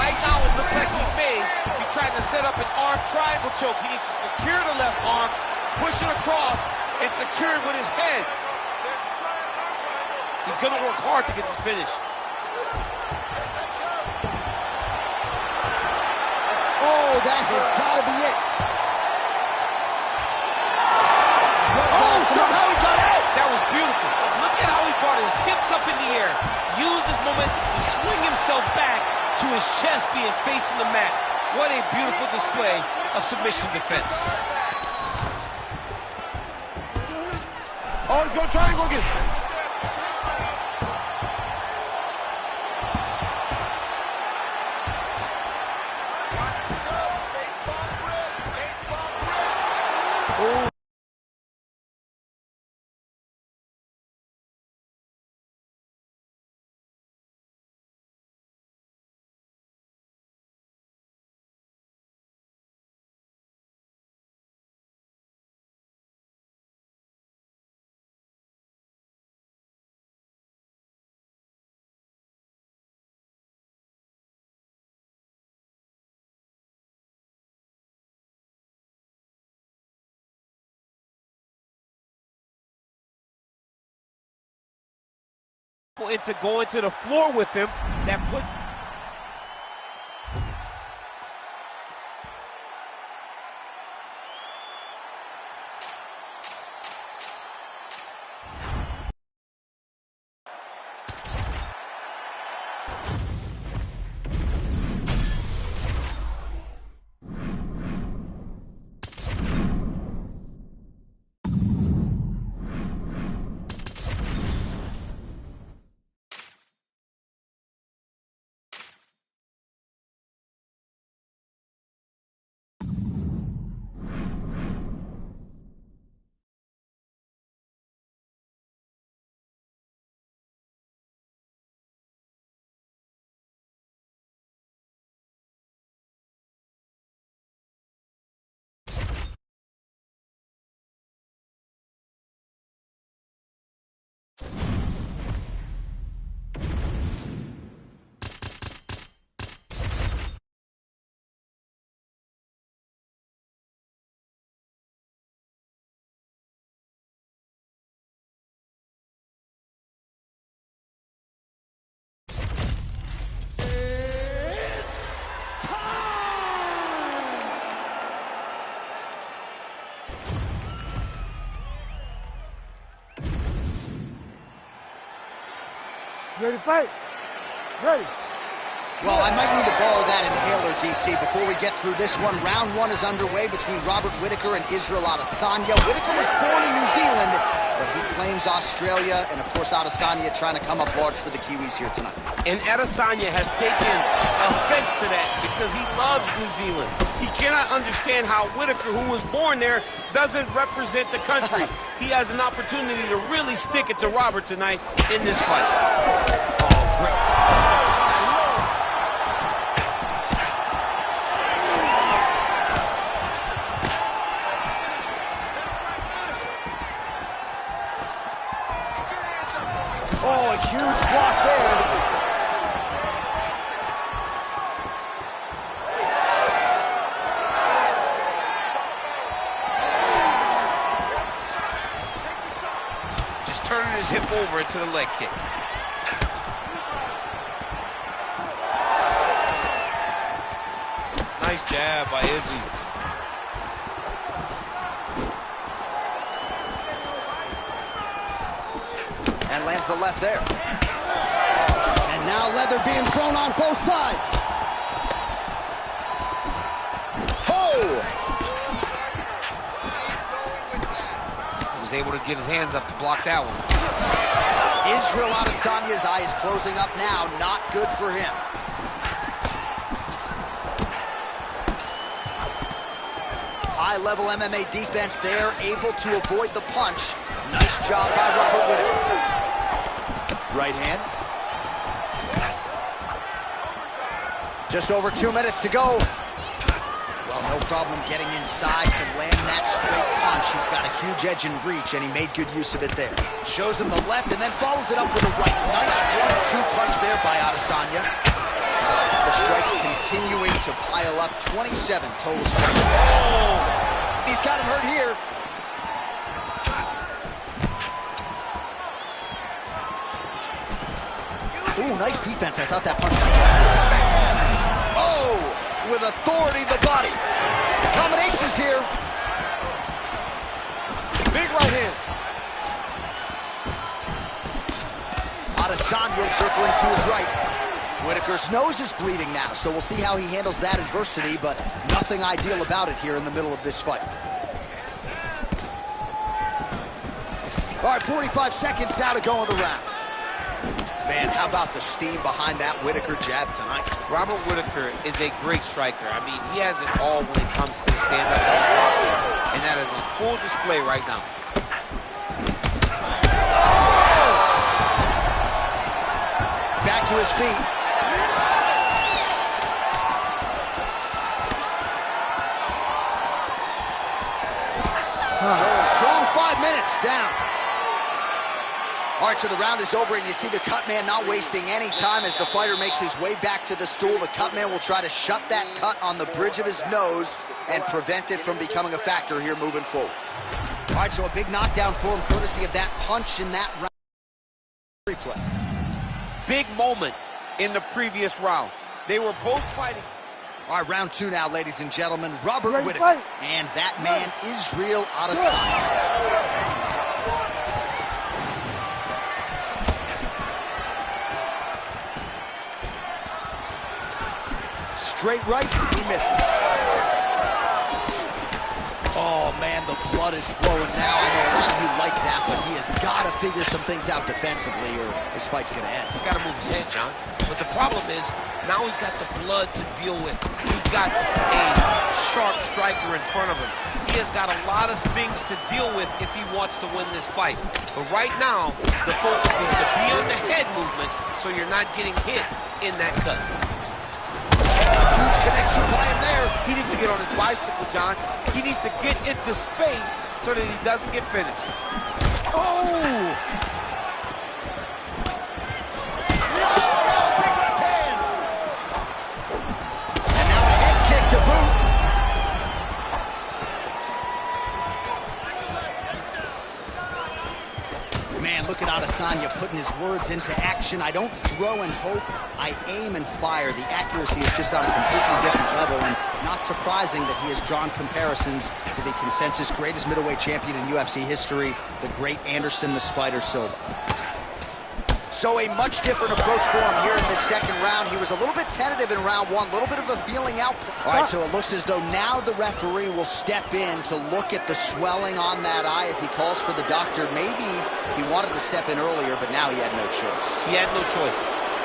Right now it looks like he may be trying to set up an arm triangle choke. He needs to secure the left arm, push it across, and secure it with his head. He's going to work hard to get this finish. Oh, that has got to be it. Oh, somehow he got out. That was beautiful. Look at how he brought his hips up in the air, used his momentum to swing himself back to his chest being facing the mat. What a beautiful display of submission defense. Oh, he's gonna try and go again. into going to the floor with him that puts... Ready to fight? Ready. Well, I might need to borrow that inhaler, DC, before we get through this one. Round one is underway between Robert Whitaker and Israel Adesanya. Whitaker was born in New Zealand, but he claims Australia, and of course Adesanya trying to come up large for the Kiwis here tonight. And Adesanya has taken offense to that because he loves New Zealand. He cannot understand how Whitaker, who was born there, doesn't represent the country. He has an opportunity to really stick it to Robert tonight in this fight. Oh, great. Oh, a huge block there. Just turning his hip over into the leg kick. Nice jab by Izzy. And lands the left there. And now leather being thrown on both sides. Oh! He was able to get his hands up to block that one. Israel Adesanya's eye is closing up now. Not good for him. High-level MMA defense there, able to avoid the punch. Nice job by Robert Whitaker. Right hand. Just over 2 minutes to go. Well, no problem getting inside to land that straight punch. He's got a huge edge and reach, and he made good use of it there. Shows him the left and then follows it up with a right. Nice 1-2 punch there by Adesanya. The strikes continuing to pile up. 27 total strikes. He's got him hurt here. Ooh, nice defense. I thought that punch might get. Oh, with authority, the body. Combinations here. Big right hand. Adesanya circling to his right. Whitaker's nose is bleeding now, so we'll see how he handles that adversity, but nothing ideal about it here in the middle of this fight. All right, 45 seconds now to go in the round. Man, how about the steam behind that Whitaker jab tonight? Robert Whitaker is a great striker. I mean, he has it all when it comes to the stand-up boxing, and that is on full display right now. Back to his feet. So a strong 5 minutes down. All right, so the round is over, and you see the cut man not wasting any time as the fighter makes his way back to the stool. The cut man will try to shut that cut on the bridge of his nose and prevent it from becoming a factor here moving forward. All right, so a big knockdown for him, courtesy of that punch in that round. Replay. big moment in the previous round. They were both fighting. All right, round 2 now, ladies and gentlemen. Robert Ready, Whittaker. fight. And that man, Israel Adesanya. Straight right, he misses. Oh, man, the blood is flowing now. I know a lot of you like that, but he has got to figure some things out defensively or this fight's going to end. He's got to move his head, John. But the problem is, now he's got the blood to deal with. He's got a sharp striker in front of him. He has got a lot of things to deal with if he wants to win this fight. But right now, the focus is to be on the head movement so you're not getting hit in that cut. Huge connection by him there. He needs to get on his bicycle, John. He needs to get into space so that he doesn't get finished. Oh! Big left hand. And now a head kick to boot. Man, look at Adesanya putting his words into action. I don't throw and hope, I aim and fire. The accuracy is just on a completely different level, and not surprising that he has drawn comparisons to the consensus greatest middleweight champion in UFC history, the great Anderson the Spider Silva. So a much different approach for him here in this second round. He was a little bit tentative in round 1, a little bit of a feeling out. All right, so it looks as though now the referee will step in to look at the swelling on that eye as he calls for the doctor. Maybe he wanted to step in earlier, but now he had no choice. He had no choice.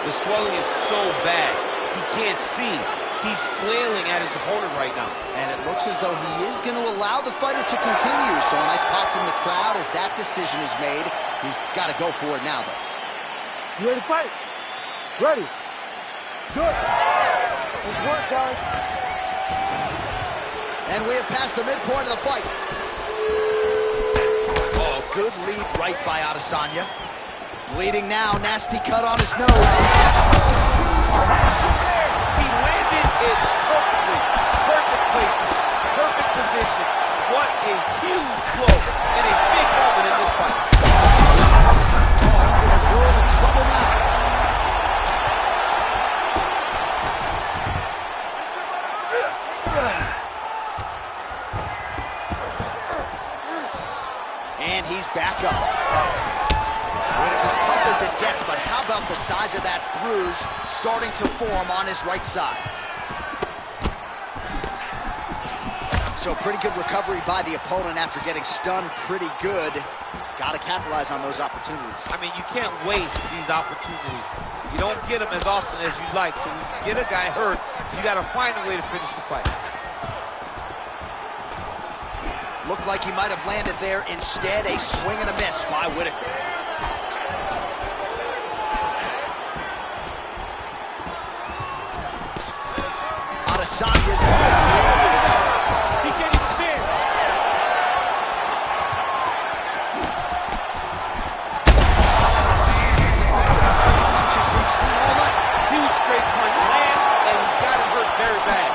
The swelling is so bad, he can't see. He's flailing at his opponent right now. And it looks as though he is going to allow the fighter to continue. So a nice pop from the crowd as that decision is made. He's got to go for it now, though. You ready to fight? Ready. Good. Let's work, guys. And we have passed the midpoint of the fight. Oh, good lead right by Adesanya. Bleeding now, nasty cut on his nose. He landed it perfectly. Perfect placement. Perfect position. What a huge blow and a big moment in this fight. He's in a world of trouble now. And he's back up. Whittaker's tough as it gets, but how about the size of that bruise starting to form on his right side? So pretty good recovery by the opponent after getting stunned pretty good. Got to capitalize on those opportunities. I mean, you can't waste these opportunities. You don't get them as often as you'd like. So when you get a guy hurt, you got to find a way to finish the fight. Looked like he might have landed there. Instead, a swing and a miss by Whittaker. Adesanya's He can't even stand. punches we've seen all night. Huge straight punch lands, and he's got him hurt very bad.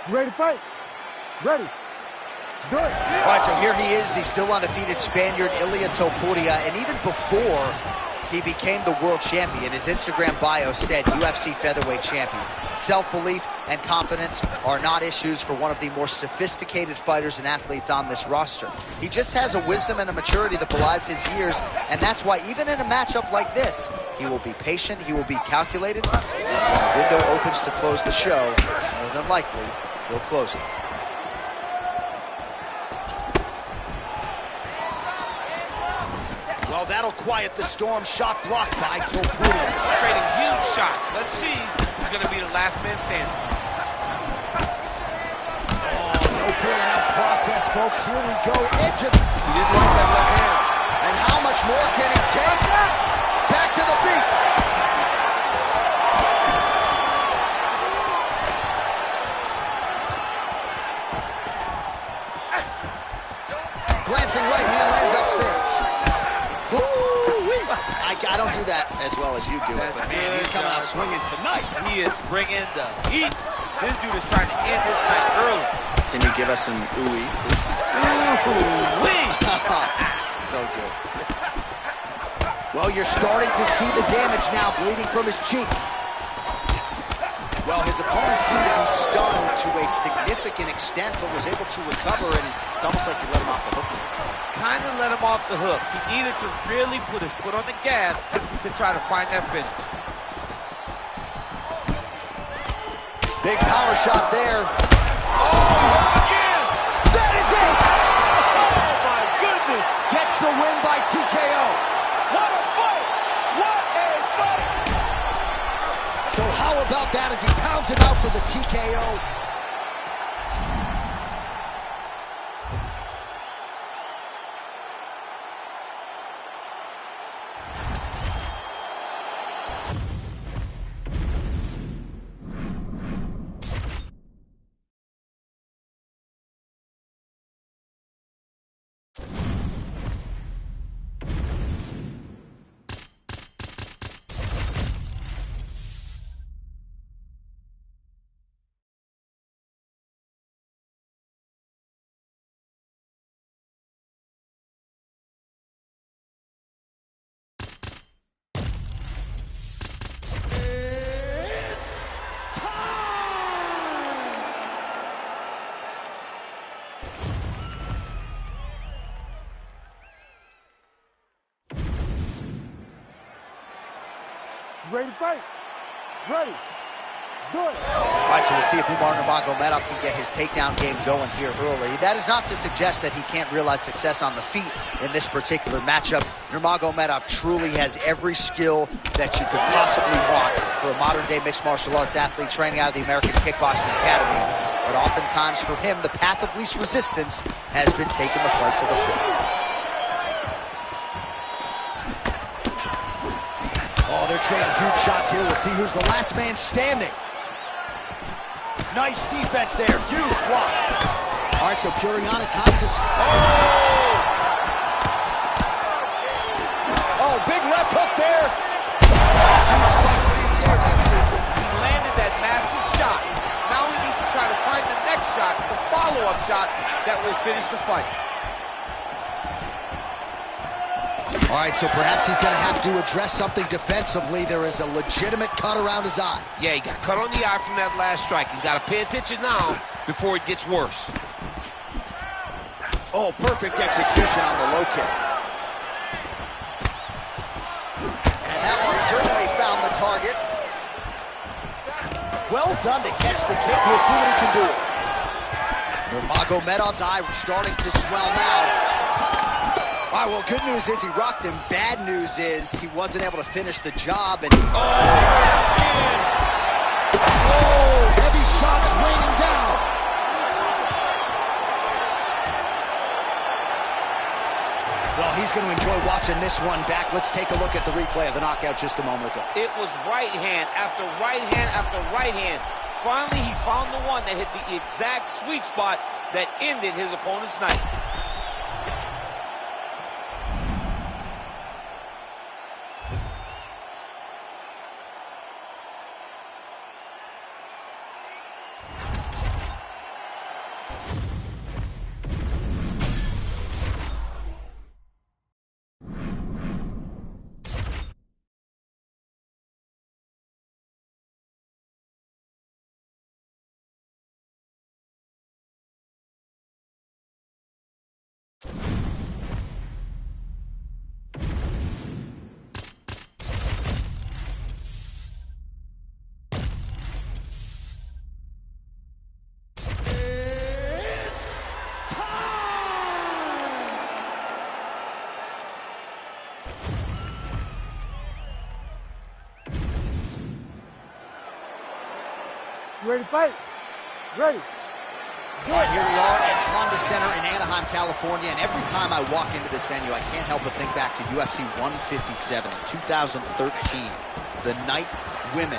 You ready to fight? Ready. Let's do it. All right, so here he is, the still undefeated Spaniard, Ilia Topuria, and even before he became the world champion, his Instagram bio said UFC featherweight champion. Self-belief, and confidence are not issues for one of the more sophisticated fighters and athletes on this roster. He just has a wisdom and a maturity that belies his years, and that's why even in a matchup like this, he will be patient, he will be calculated, and when the window opens to close the show, more than likely, he'll close it. Well, that'll quiet the storm. Shot blocked by Topuria. Trading huge shots. Let's see who's going to be the last man standing. Oh, no feeling out process, folks. Here we go. Edge of... He didn't like that left hand. And how much more can he take? Back to the feet. Glancing right hand lands upstairs. I don't do that as well as you do it, but man, he's coming out swinging tonight. He is bringing the heat. This dude is trying to end this night early. Can you give us an ooh-wee, please? Ooh-wee! So good. Well, you're starting to see the damage now, bleeding from his cheek. Well, his opponent seemed to be stunned to a significant extent, but was able to recover, and it's almost like he let him off the hook here. Kind of let him off the hook. He needed to really put his foot on the gas to try to find that finish. Big power shot there. Oh, again! That is it! Oh, my goodness! Gets the win by TKO. What a fight! What a fight! So how about that as he pounds him out for the TKO? Ready to fight? Ready. Let's do it. All right, so we'll see if Umar Nurmagomedov can get his takedown game going here early. That is not to suggest that he can't realize success on the feet in this particular matchup. Nurmagomedov truly has every skill that you could possibly want for a modern-day mixed martial arts athlete training out of the American Kickboxing Academy. But oftentimes for him, the path of least resistance has been taking the fight to the floor. Oh, they're trading huge shots here. We'll see who's the last man standing. Nice defense there. Huge block. All right, so Puriana times his... Oh, big left hook there. He landed that massive shot. Now he needs to try to find the next shot, the follow-up shot that will finish the fight. All right, so perhaps he's going to have to address something defensively. There is a legitimate cut around his eye. Yeah, he got cut on the eye from that last strike. He's got to pay attention now before it gets worse. Oh, perfect execution on the low kick. And that one certainly found the target. Well done to catch the kick. We'll see what he can do. Nurmagomedov's eye starting to swell now. All right, well, good news is he rocked him. Bad news is he wasn't able to finish the job. And oh, heavy shots raining down. Well, he's going to enjoy watching this one back. Let's take a look at the replay of the knockout just a moment ago. It was right hand after right hand after right hand. Finally, he found the one that hit the exact sweet spot that ended his opponent's night. You ready to fight? Ready. All right, here we are at Honda Center in Anaheim, California, and every time I walk into this venue, I can't help but think back to UFC 157 in 2013. The night women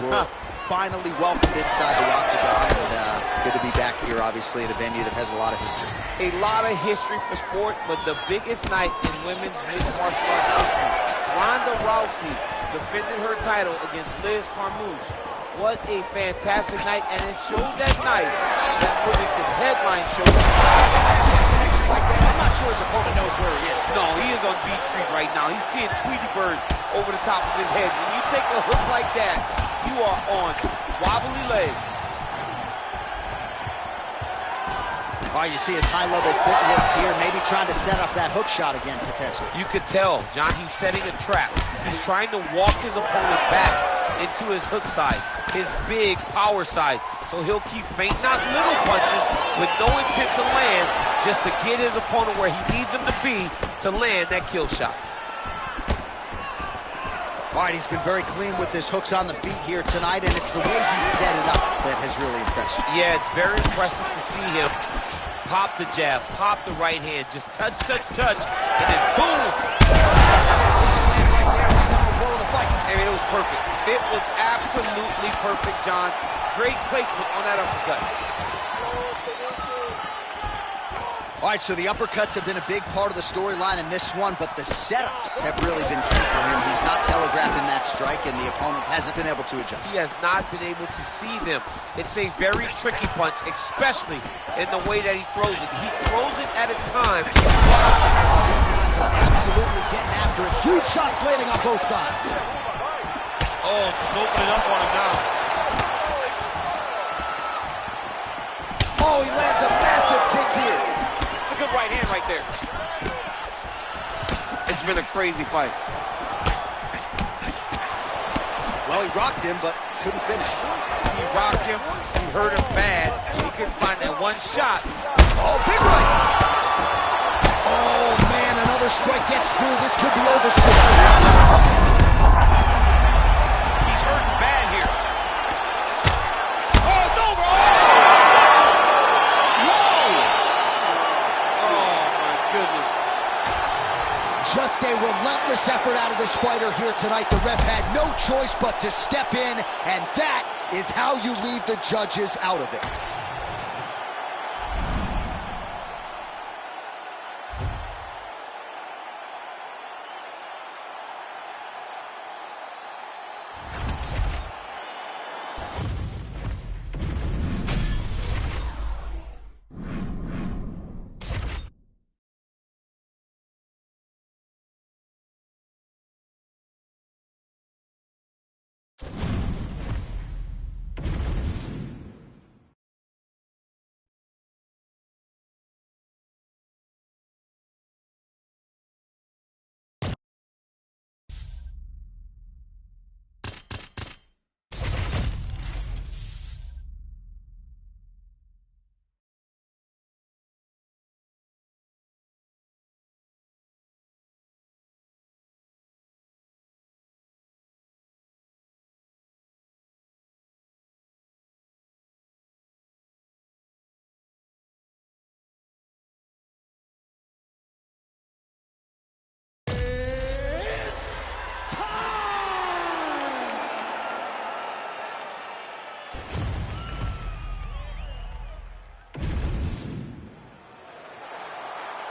were finally welcomed inside the octagon, and good to be back here, obviously, in a venue that has a lot of history. A lot of history for sport, but the biggest night in women's mixed martial arts history. Ronda Rousey defended her title against Liz Carmouche. What a fantastic night, and it showed that night that women could headline shows. I'm not sure his opponent knows where he is. No, he is on Beach Street right now. He's seeing Tweety birds over the top of his head. When you take a hook like that, you are on wobbly legs. All right, you see his high-level footwork here, maybe trying to set up that hook shot again, potentially. You could tell, John, he's setting a trap. He's trying to walk his opponent back into his hook side, his big power side. So he'll keep feinting out little punches with no intent to land, just to get his opponent where he needs him to be to land that kill shot. All right, he's been very clean with his hooks on the feet here tonight, and it's the way he set it up that has really impressed you. Yeah, it's very impressive to see him pop the jab, pop the right hand, just touch, touch, touch, and then boom! I mean, it was perfect. It was absolutely perfect, John. Great placement on that uppercut. All right, so the uppercuts have been a big part of the storyline in this one, but the setups have really been key for him. He's not telegraphing that strike, and the opponent hasn't been able to adjust. He has not been able to see them. It's a very tricky punch, especially in the way that he throws it. He throws it at a time. Absolutely getting after it. Huge shots landing on both sides. Oh, just opening up on him now. Oh, he lands a massive kick here. It's a good right hand right there. It's been a crazy fight. Well, he rocked him, but couldn't finish. He rocked him. He hurt him bad. He couldn't find that one shot. Oh, big right. Oh, man, another strike gets through. This could be over soon. He's hurting bad here. Oh, it's over. Oh! Oh, my goodness. Just a relentless effort out of this fighter here tonight. The ref had no choice but to step in, and that is how you leave the judges out of it.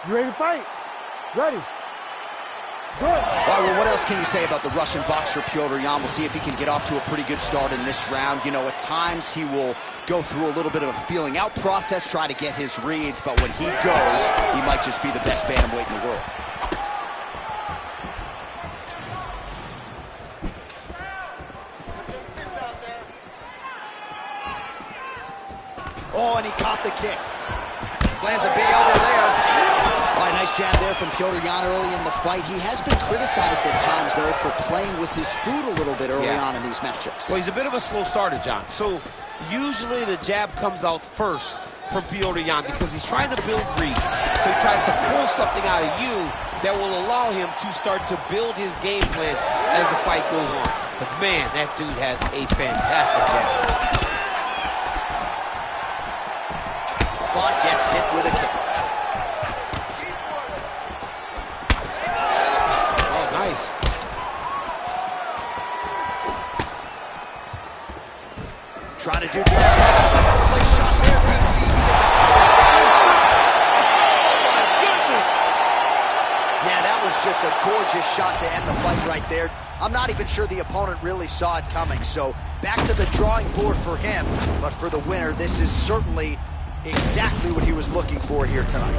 You ready to fight? Ready. Good. All right, well, what else can you say about the Russian boxer Petr Yan? We'll see if he can get off to a pretty good start in this round. You know, at times he will go through a little bit of a feeling out process, try to get his reads, but when he goes, he might just be the best bantamweight in the world. Oh, and he caught the kick. Lands a big elbow there. All right, nice jab there from Petr Yan early in the fight. He has been criticized at times, though, for playing with his food a little bit early on in these matchups. Well, he's a bit of a slow starter, John. So usually the jab comes out first from Petr Yan because he's trying to build reads. So he tries to pull something out of you that will allow him to start to build his game plan as the fight goes on. But man, that dude has a fantastic jab. gets hit with a kick. Oh, nice. Trying to do play shot there, DC. Yeah, that was just a gorgeous shot to end the fight right there. I'm not even sure the opponent really saw it coming. So back to the drawing board for him. But for the winner, this is certainly exactly what he was looking for here tonight.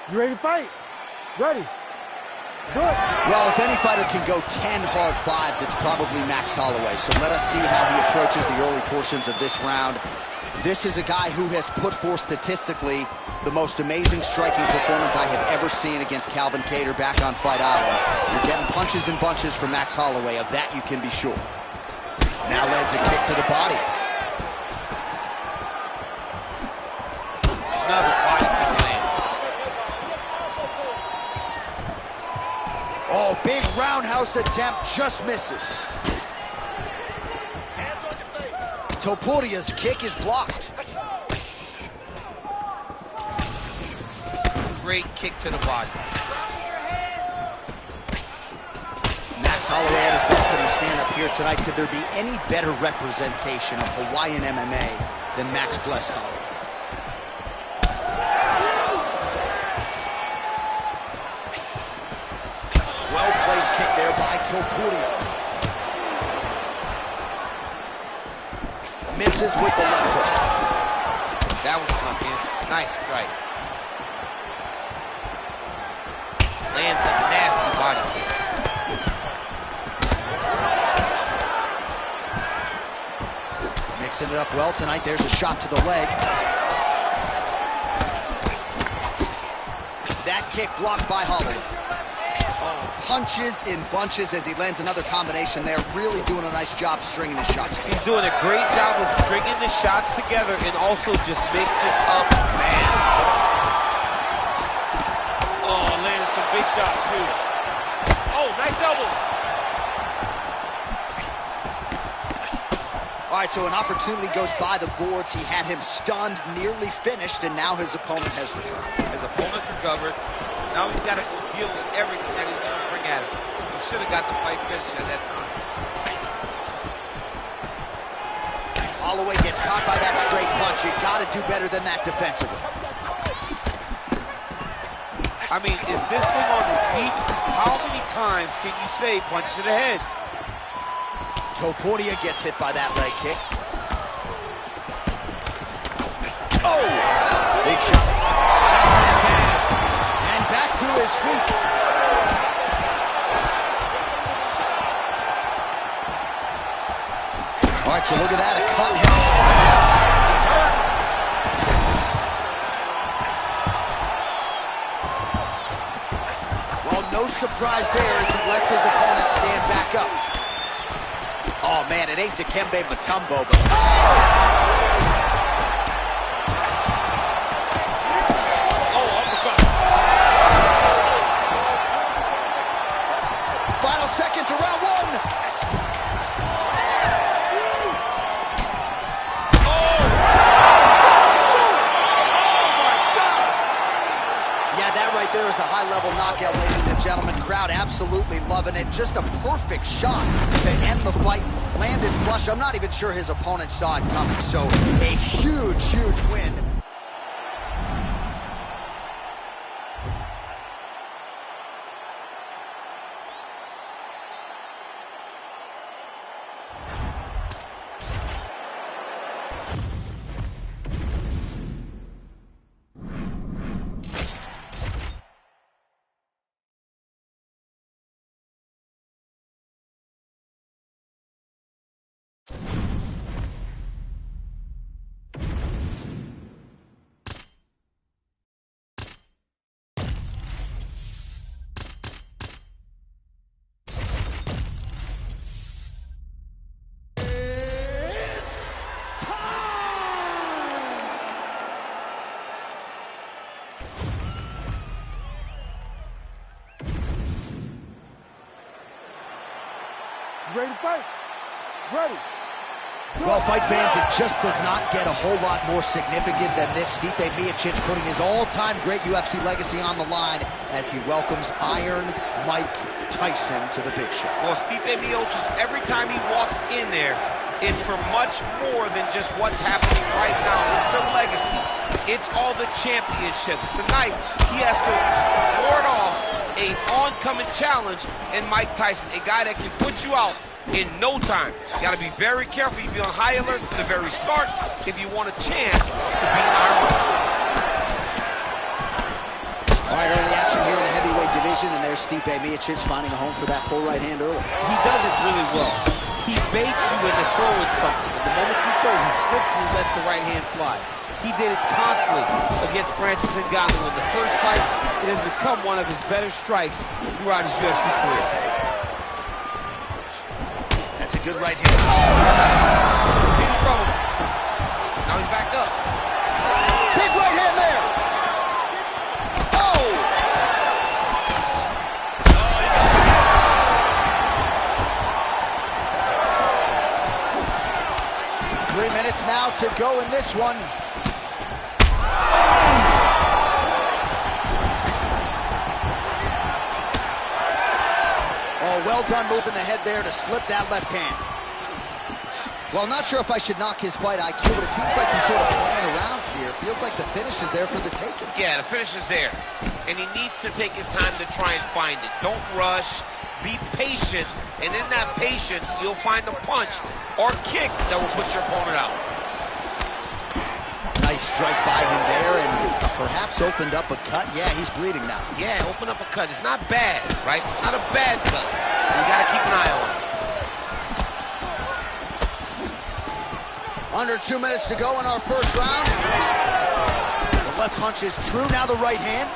You ready to fight? Ready. Good. Well, if any fighter can go 10 hard fives, it's probably Max Holloway. So let us see how he approaches the early portions of this round. This is a guy who has put forth statistically the most amazing striking performance I have ever seen against Calvin Kattar back on Fight Island. You're getting punches and bunches from Max Holloway. Of that you can be sure. Now lands a kick to the body. Another body kick land. Oh, big roundhouse attempt, just misses. Hands on your face. Topuria's kick is blocked. Great kick to the body. Max Holloway at his best in the stand-up here tonight. Could there be any better representation of Hawaiian MMA than Max Blessed Holloway? Well-placed kick there by Topuria. Misses with the left hook. That was something. Nice strike. Lands a nasty body kick. Mixing it up well tonight. There's a shot to the leg. That kick blocked by Holloway. Oh, punches in bunches as he lands another combination there. Really doing a nice job stringing his shots together. He's doing a great job of stringing the shots together and also just mixing up. Man. Oh, landed some big shots too. Oh, nice elbow. All right, so an opportunity goes by the boards. He had him stunned, nearly finished, and now his opponent has recovered. His opponent recovered. Now he's got to go deal with everything that he's going to bring at him. He should have got the fight finished at that time. Holloway gets caught by that straight punch. You got to do better than that defensively. I mean, is this thing on repeat? How many times can you say punch to the head? Topuria gets hit by that leg kick. Oh! Big shot. And back to his feet. All right, so look at that, a cut hit. Well, no surprise there as he lets his opponent stand back up. Oh, man, it ain't Dikembe Mutombo, but... Oh, uppercut. Final seconds of round one. Yeah, that right there is a high-level knockout, ladies and gentlemen. Crowd absolutely loving it. Just a perfect shot to end the fight. Landed flush. I'm not even sure his opponent saw it coming. So a huge, huge win. Ready to fight? Ready. Well, fight fans, it just does not get a whole lot more significant than this. Stipe Miocic putting his all-time great UFC legacy on the line as he welcomes Iron Mike Tyson to the big show. Well, Stipe Miocic, every time he walks in there, it's for much more than just what's happening right now. It's the legacy. It's all the championships. Tonight, he has to ward off an oncoming challenge in Mike Tyson, a guy that can put you out in no time. You got to be very careful. You be on high alert from the very start if you want a chance to beat Iron Mike. All right, early action here in the heavyweight division, and there's Stipe Miocic finding a home for that pull right hand early. He does it really well. He baits you into throwing something. And the moment you throw, he slips and he lets the right hand fly. He did it constantly against Francis Ngannou in the first fight. It has become one of his better strikes throughout his UFC career. That's a good right hand. He's in trouble. Now he's back up. Big right hand there. Oh! 3 minutes now to go in this one. Oh, well done moving the head there to slip that left hand. Well, not sure if I should knock his fight IQ, but it seems like he's sort of playing around here. Feels like the finish is there for the taking. Yeah, the finish is there. And he needs to take his time to try and find it. Don't rush. Be patient. And in that patience, you'll find a punch or kick that will put your opponent out. Nice strike by him there, and perhaps opened up a cut. Yeah, he's bleeding now. Yeah, open up a cut. It's not bad, right? It's not a bad cut. You got to keep an eye on it. Under 2 minutes to go in our first round. The left punch is true. Now the right hand.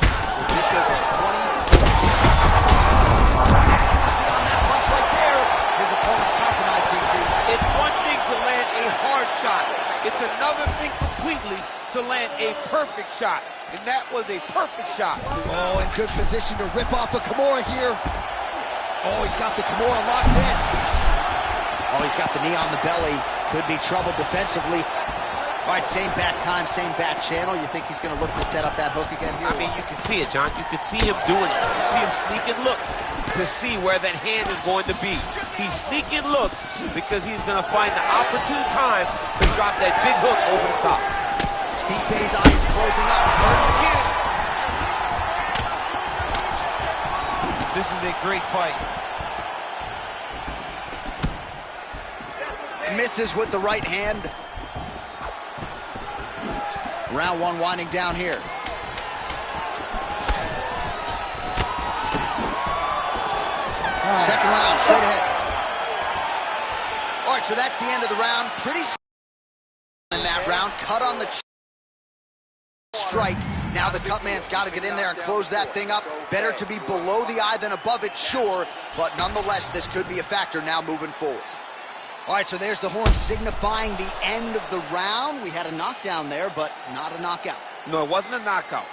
So just over 20. Accuracy on that punch right there. His opponent's compromised, DC. It's one thing to land a hard shot. It's another thing completely to land a perfect shot. And that was a perfect shot. Oh, in good position to rip off a Kimura here. Oh, he's got the Kimura locked in. Oh, he's got the knee on the belly. Could be trouble defensively. All right, same bat time, same bat channel. You think he's going to look to set up that hook again here? I mean, you can see it, John. You can see him doing it. You can see him sneaking looks to see where that hand is going to be. He's sneaking looks because he's going to find the opportune time to drop that big hook over the top. Stipe's eyes closing up. Again. This is a great fight. Misses with the right hand. Round one winding down here. Second round, straight ahead. All right, so that's the end of the round. Pretty in that round. Cut on the strike. Now the cut man's got to get in there and close that thing up. Better to be below the eye than above it, sure. But nonetheless, this could be a factor now moving forward. All right, so there's the horn signifying the end of the round. We had a knockdown there, but not a knockout. No, it wasn't a knockout,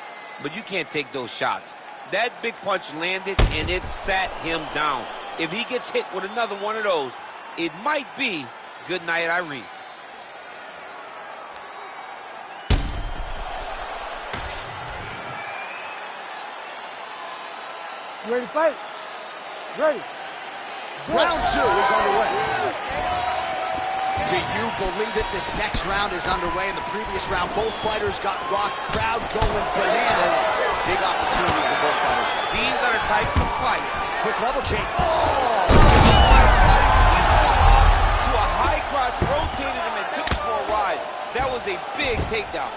but you can't take those shots. That big punch landed, and it sat him down. If he gets hit with another one of those, it might be good night, Irene. You ready to fight? Ready. Round 2 is underway. Do you believe it? This next round is underway. In the previous round, both fighters got rocked. Crowd going bananas. Big opportunity for both fighters. These are the types of fights. Quick level change. Oh! He switched it off to a high cross, rotated him and took him for a ride. That was a big takedown.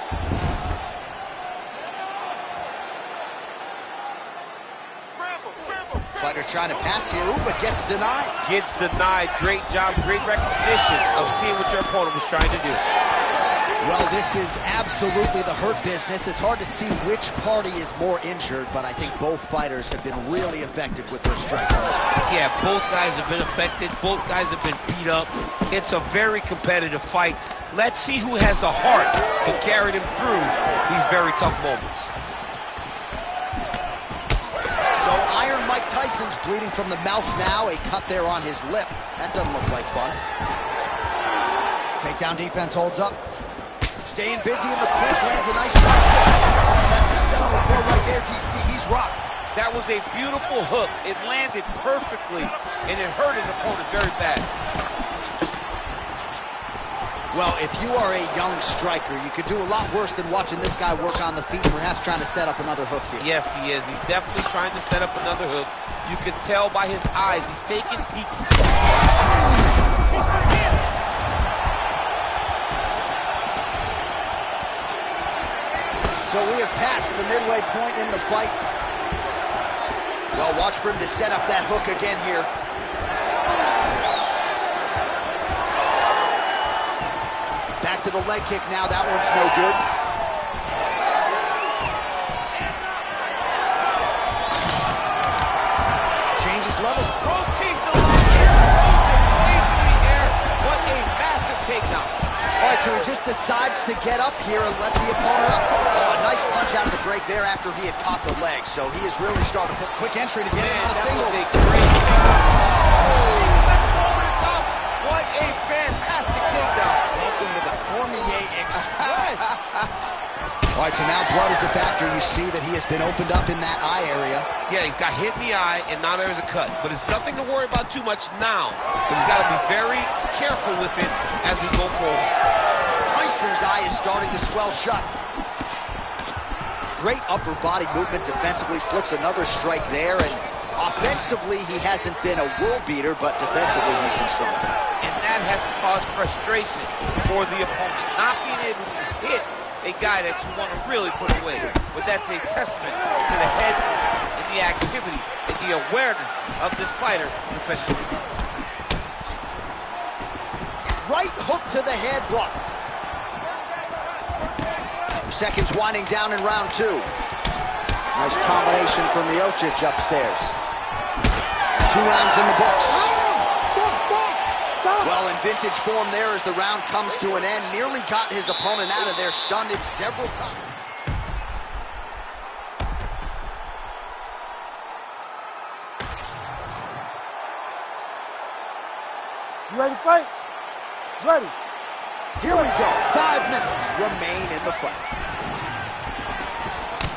Fighter trying to pass here, but gets denied. Gets denied. Great job, great recognition of seeing what your opponent was trying to do. Well, this is absolutely the hurt business. It's hard to see which party is more injured, but I think both fighters have been really effective with their strikes on this one. Yeah, both guys have been affected. Both guys have been beat up. It's a very competitive fight. Let's see who has the heart to carry them through these very tough moments. So Iron Mike Tyson's bleeding from the mouth now. A cut there on his lip. That doesn't look like fun. Takedown defense holds up. Staying busy in the clinch, lands a nice punch. That's a sensible blow right there, DC. He's rocked. That was a beautiful hook. It landed perfectly, and it hurt his opponent very bad. Well, if you are a young striker, you could do a lot worse than watching this guy work on the feet, perhaps trying to set up another hook here. Yes, he is. He's definitely trying to set up another hook. You can tell by his eyes. He's taking peeks. So we have passed the midway point in the fight. Well, watch for him to set up that hook again here. Back to the leg kick now. That one's no good. Changes levels. Rotates the leg kick. Way through the air. What a massive takedown. All right, so he just decides to get up here and let the opponent up. Oh, a nice punch out of the break there after he had caught the leg. So he is really starting to put quick entry to get him on a single. That was a great single. He flipped over the top. What a fantastic takedown. Welcome to the Cormier Express. All right, so now blood is a factor. You see that he has been opened up in that eye area. Yeah, he's got hit in the eye, and now there's a cut. But it's nothing to worry about too much now. But he's got to be very careful with it as we go forward. Tyson's eye is starting to swell shut. Great upper body movement defensively, slips another strike there, and offensively he hasn't been a world beater, but defensively he's been strong tonight. And that has to cause frustration for the opponent. Not being able to hit a guy that you want to really put away. But that's a testament to the heads and the activity and the awareness of this fighter defensively. Right hook to the head, blocked. Seconds winding down in round 2. Nice combination from Miocic upstairs. 2 rounds in the books. Stop! Well, in vintage form there as the round comes to an end. Nearly got his opponent out of there, stunned him several times. You ready to fight? Ready. Here we go. 5 minutes remain in the fight.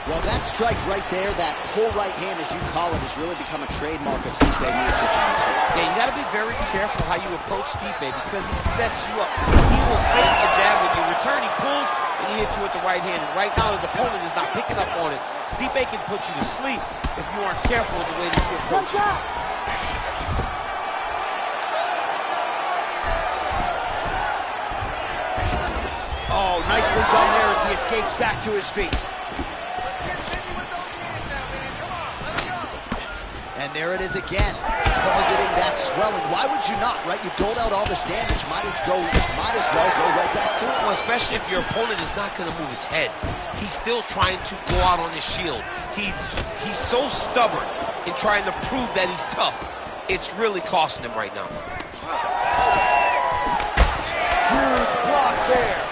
Well, that strike right there, that pull right hand, as you call it, has really become a trademark of Stipe Miocic on the field. Yeah, you got to be very careful how you approach Stipe because he sets you up. He will fake a jab when you return, he pulls, and he hits you with the right hand. And right now, his opponent is not picking up on it. Stipe can put you to sleep if you aren't careful in the way that you approach him. Oh, nicely done there as he escapes back to his feet. And there it is again, targeting that swelling. Why would you not, right? You doled out all this damage. Might as well go right back to it. Well, especially if your opponent is not going to move his head. He's still trying to go out on his shield. He's so stubborn in trying to prove that he's tough. It's really costing him right now. Huge block there.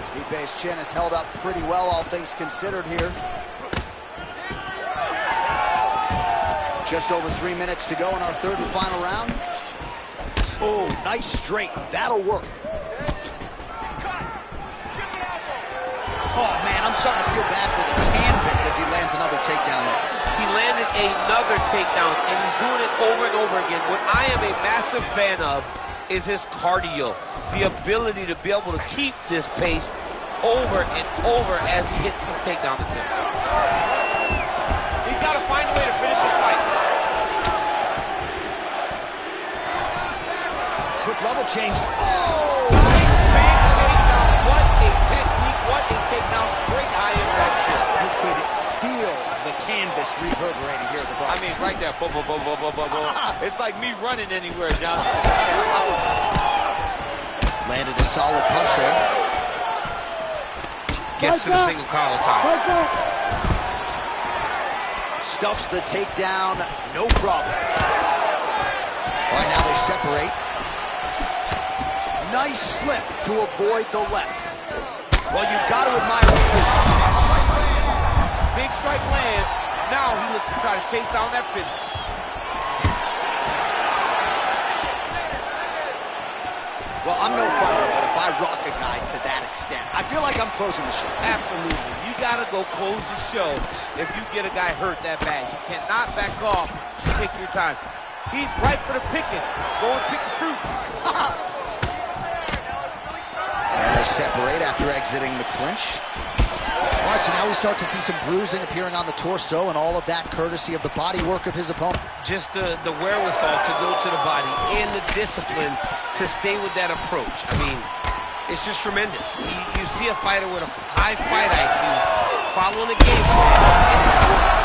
Stipe's chin is held up pretty well, all things considered here. Just over 3 minutes to go in our third and final round. Oh, nice straight. That'll work. Oh, man, I'm starting to feel bad for the canvas as he lands another takedown. another takedown, and he's doing it over and over again. What I am a massive fan of is his cardio, the ability to be able to keep this pace over and over as he hits these takedown attempts. He's got to find a way to finish this fight. Quick level change. Oh! Nice big takedown. What a technique. What a takedown. Great high impact skill. You could feel the canvas reverberating here at the Bronx. I mean, right there. Boom, boom, boom, boom, boom, boom, boom. It's like me running anywhere, John. Landed a solid punch there. Gets to the single collar tie. Stuffs the takedown, no problem. All right, now they separate. Nice slip to avoid the left. Well, you got to admire it. Strike lands. Big strike lands. Now he looks to try to chase down that finish. Well, I'm no fighter, but if I rock a guy to that extent, I feel like I'm closing the show. Absolutely. You got to go close the show if you get a guy hurt that bad. You cannot back off. Take your time. He's right for the picking. Go and pick the fruit. And they separate after exiting the clinch. All right, so now we start to see some bruising appearing on the torso, and all of that courtesy of the body work of his opponent. Just the wherewithal to go to the body and the discipline to stay with that approach. I mean, it's just tremendous. You see a fighter with a high fight IQ following the game plan, and it worked.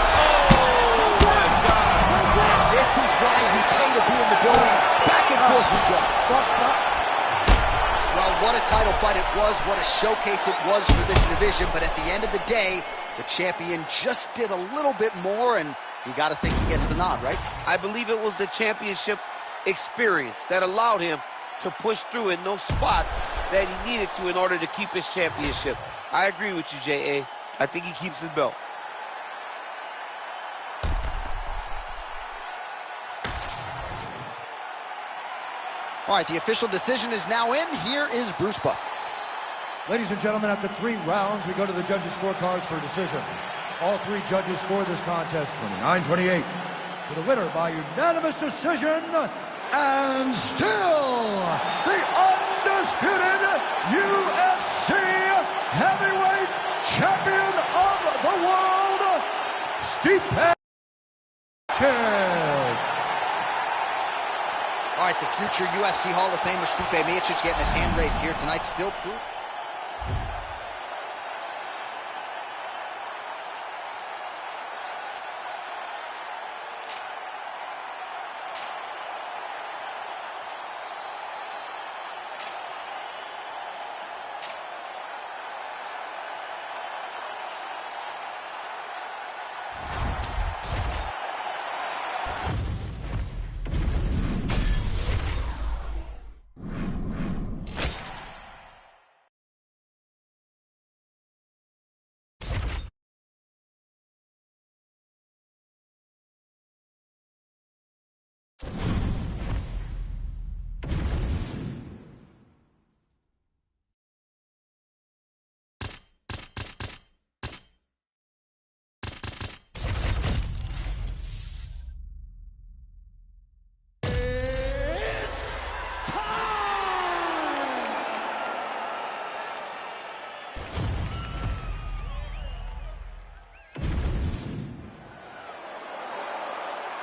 Oh, my God. This is why he paid to be in the building. Back and forth we go. Well, what a title fight it was, what a showcase it was for this division, but at the end of the day, the champion just did a little bit more, and you got to think he gets the nod, right? I believe it was the championship experience that allowed him to push through in those spots that he needed to in order to keep his championship. I agree with you, J.A. I think he keeps his belt. All right, the official decision is now in. Here is Bruce Buffer. Ladies and gentlemen, after 3 rounds, we go to the judges' scorecards for decision. All 3 judges scored this contest 29-28. For the winner by unanimous decision, and still the undisputed UFC heavyweight champion of the world, Stipe Miocic. All right, the future UFC Hall of Famer Stipe Miocic getting his hand raised here tonight. Still proof.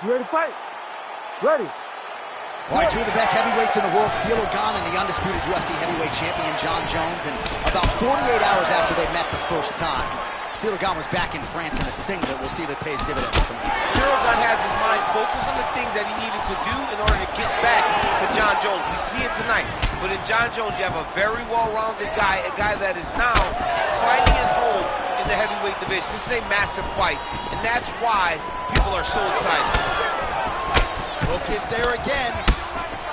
You ready to fight? Ready. All right, 2 of the best heavyweights in the world, Ciryl Gane and the undisputed UFC heavyweight champion Jon Jones. And about 48 hours after they met the first time, Ciryl Gane was back in France in a singlet. We'll see if it pays dividends tonight. Ciryl Gane has his mind focused on the things that he needed to do in order to get back to Jon Jones. We see it tonight. But in Jon Jones, you have a very well-rounded guy, a guy that is now finding his home in the heavyweight division. This is a massive fight, and that's why people are so excited. Hook is there again.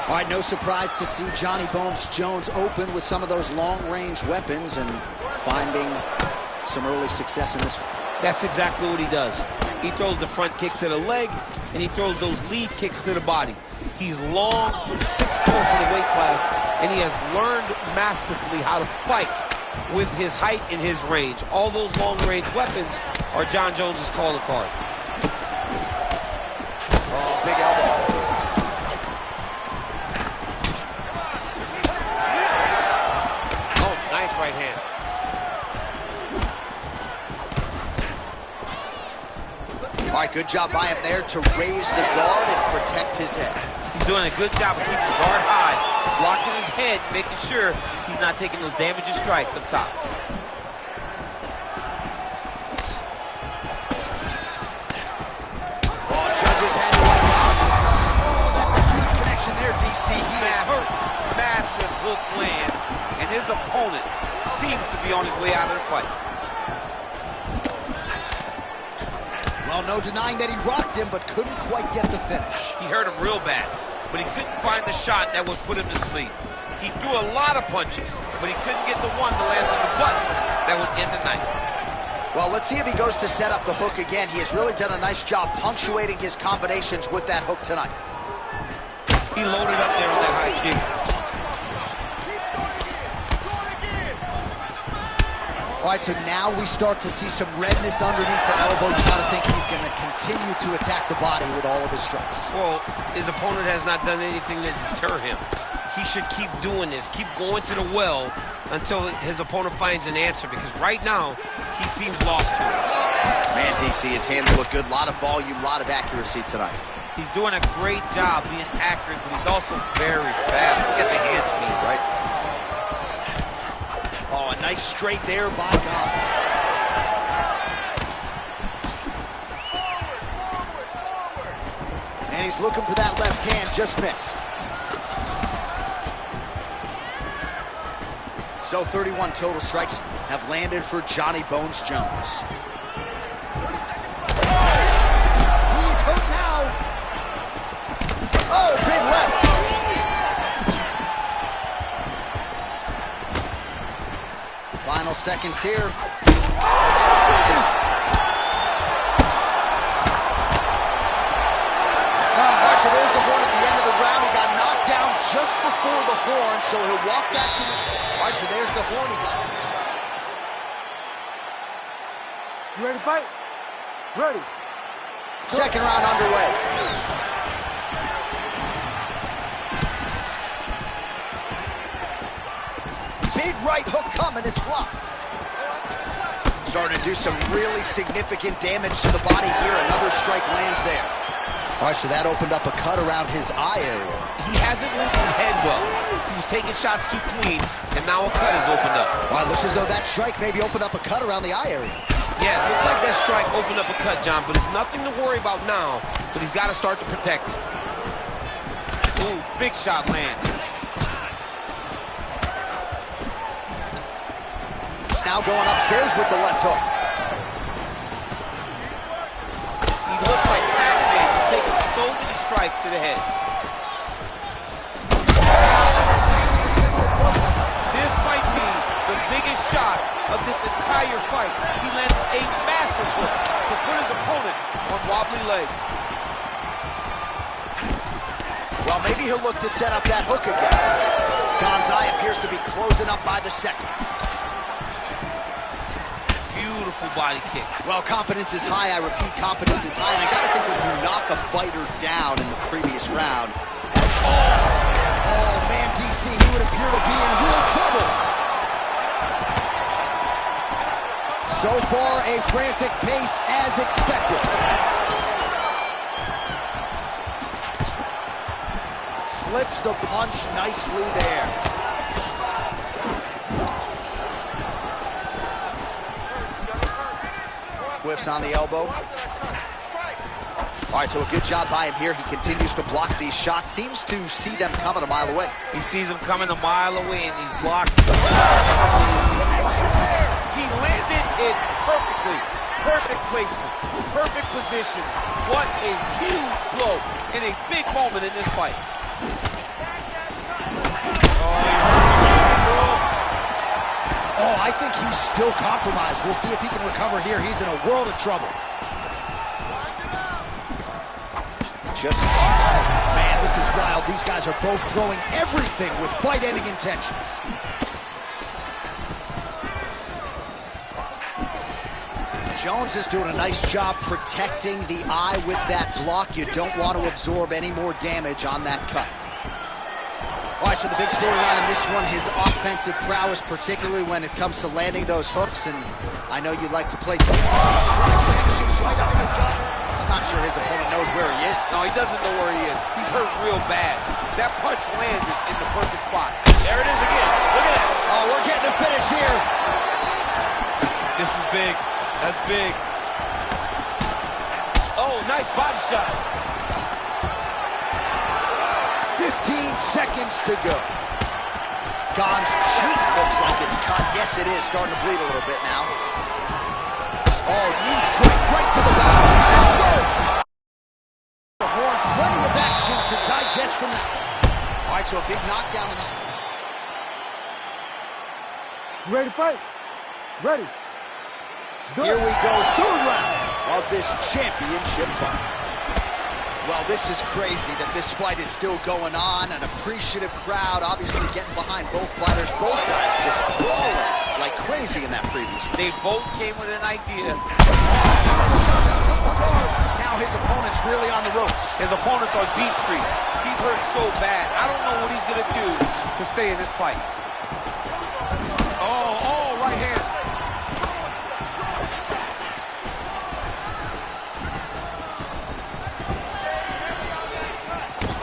All right, no surprise to see Johnny Bones Jones open with some of those long-range weapons and finding some early success in this one. That's exactly what he does. He throws the front kick to the leg, and he throws those lead kicks to the body. He's long, 6'4" for the weight class, and he has learned masterfully how to fight with his height and his range. All those long-range weapons are Jon Jones's calling card. nice right hand. All right, good job by him there to raise the guard and protect his head. He's doing a good job of keeping the guard high, blocking his head, making sure he's not taking those damaging strikes up top. Oh, judges had to let go. Oh, that's a huge connection there, DC. He is hurt. Massive hook lands, and his opponent seems to be on his way out of the fight. Well, no denying that he rocked him, but couldn't quite get the finish. He hurt him real bad, but he couldn't find the shot that would put him to sleep. He threw a lot of punches, but he couldn't get the one to land on the button that would end the night. Well, let's see if he goes to set up the hook again. He has really done a nice job punctuating his combinations with that hook tonight. He loaded up there with that high kick. All right, so now we start to see some redness underneath the elbow. You gotta think he's gonna continue to attack the body with all of his strikes. Well, his opponent has not done anything to deter him. He should keep doing this, keep going to the well until his opponent finds an answer, because right now, he seems lost to it. Man, DC, his hands look good. A lot of volume, a lot of accuracy tonight. He's doing a great job being accurate, but he's also very fast. Look at the hand speed. Right? Oh, a nice straight there by God. And he's looking for that left hand, just missed. So 31 total strikes have landed for Johnny Bones Jones. He's hurt now. Oh, big left. Final seconds here. All right, so there's the horn at the end of the round. He got knocked down just before the horn, so he'll walk back to his... All right, so there's the horn. He got... You ready to fight? Ready. Second round underway. Big right hook coming, it's blocked. Starting to do some really significant damage to the body here. Another strike lands there. All right, so that opened up a cut around his eye area. He hasn't moved his head well. He was taking shots too clean, and now a cut has opened up. Well, it looks as though that strike maybe opened up a cut around the eye area. Yeah, it looks like that strike opened up a cut, John, but it's nothing to worry about now, but he's got to start to protect it. Ooh, big shot land. Now going upstairs with the left hook. He looks like Pac-Man. He's taking so many strikes to the head. This might be the biggest shot of this entire fight. He landed a massive hook to put his opponent on wobbly legs. Well, maybe he'll look to set up that hook again. Gonzalez appears to be closing up by the second. Beautiful body kick. Well, confidence is high. I repeat, confidence is high. And I got to think when you knock a fighter down in the previous round. Oh, man, DC, he would appear to be in real trouble. So far, a frantic pace as expected. Slips the punch nicely there. Whiffs on the elbow. All right, so a good job by him here. He continues to block these shots. Seems to see them coming a mile away. He sees them coming a mile away, and he's blocked. He landed it perfectly. Perfect placement. Perfect position. What a huge blow in a big moment in this fight. Oh, I think he's still compromised. We'll see if he can recover here. He's in a world of trouble. Man, this is wild. These guys are both throwing everything with fight-ending intentions. Jones is doing a nice job protecting the eye with that block. You don't want to absorb any more damage on that cut. All right, much of the big storyline in this one, his offensive prowess, particularly when it comes to landing those hooks, and I know you like to play to I'm not sure his opponent knows where he is. No, he doesn't know where he is. He's hurt real bad. That punch landed in the perfect spot. There it is again. Look at it. Oh, we're getting a finish here. This is big. That's big. Oh, nice body shot. 15 seconds to go. Gane's cheek looks like it's cut. Yes, it is. Starting to bleed a little bit now. Oh, knee strike right to the back. Elbow! The horn, plenty of action to digest from that. All right, so a big knockdown in that. You ready to fight? Ready. Here we go, third round of this championship fight. Well, this is crazy that this fight is still going on. An appreciative crowd obviously getting behind both fighters. Both guys just brawling like crazy in that previous one. They both came with an idea. Now his opponent's really on the ropes. His opponent's on Beat Street. He's hurt so bad. I don't know what he's going to do to stay in this fight. Oh, right hand.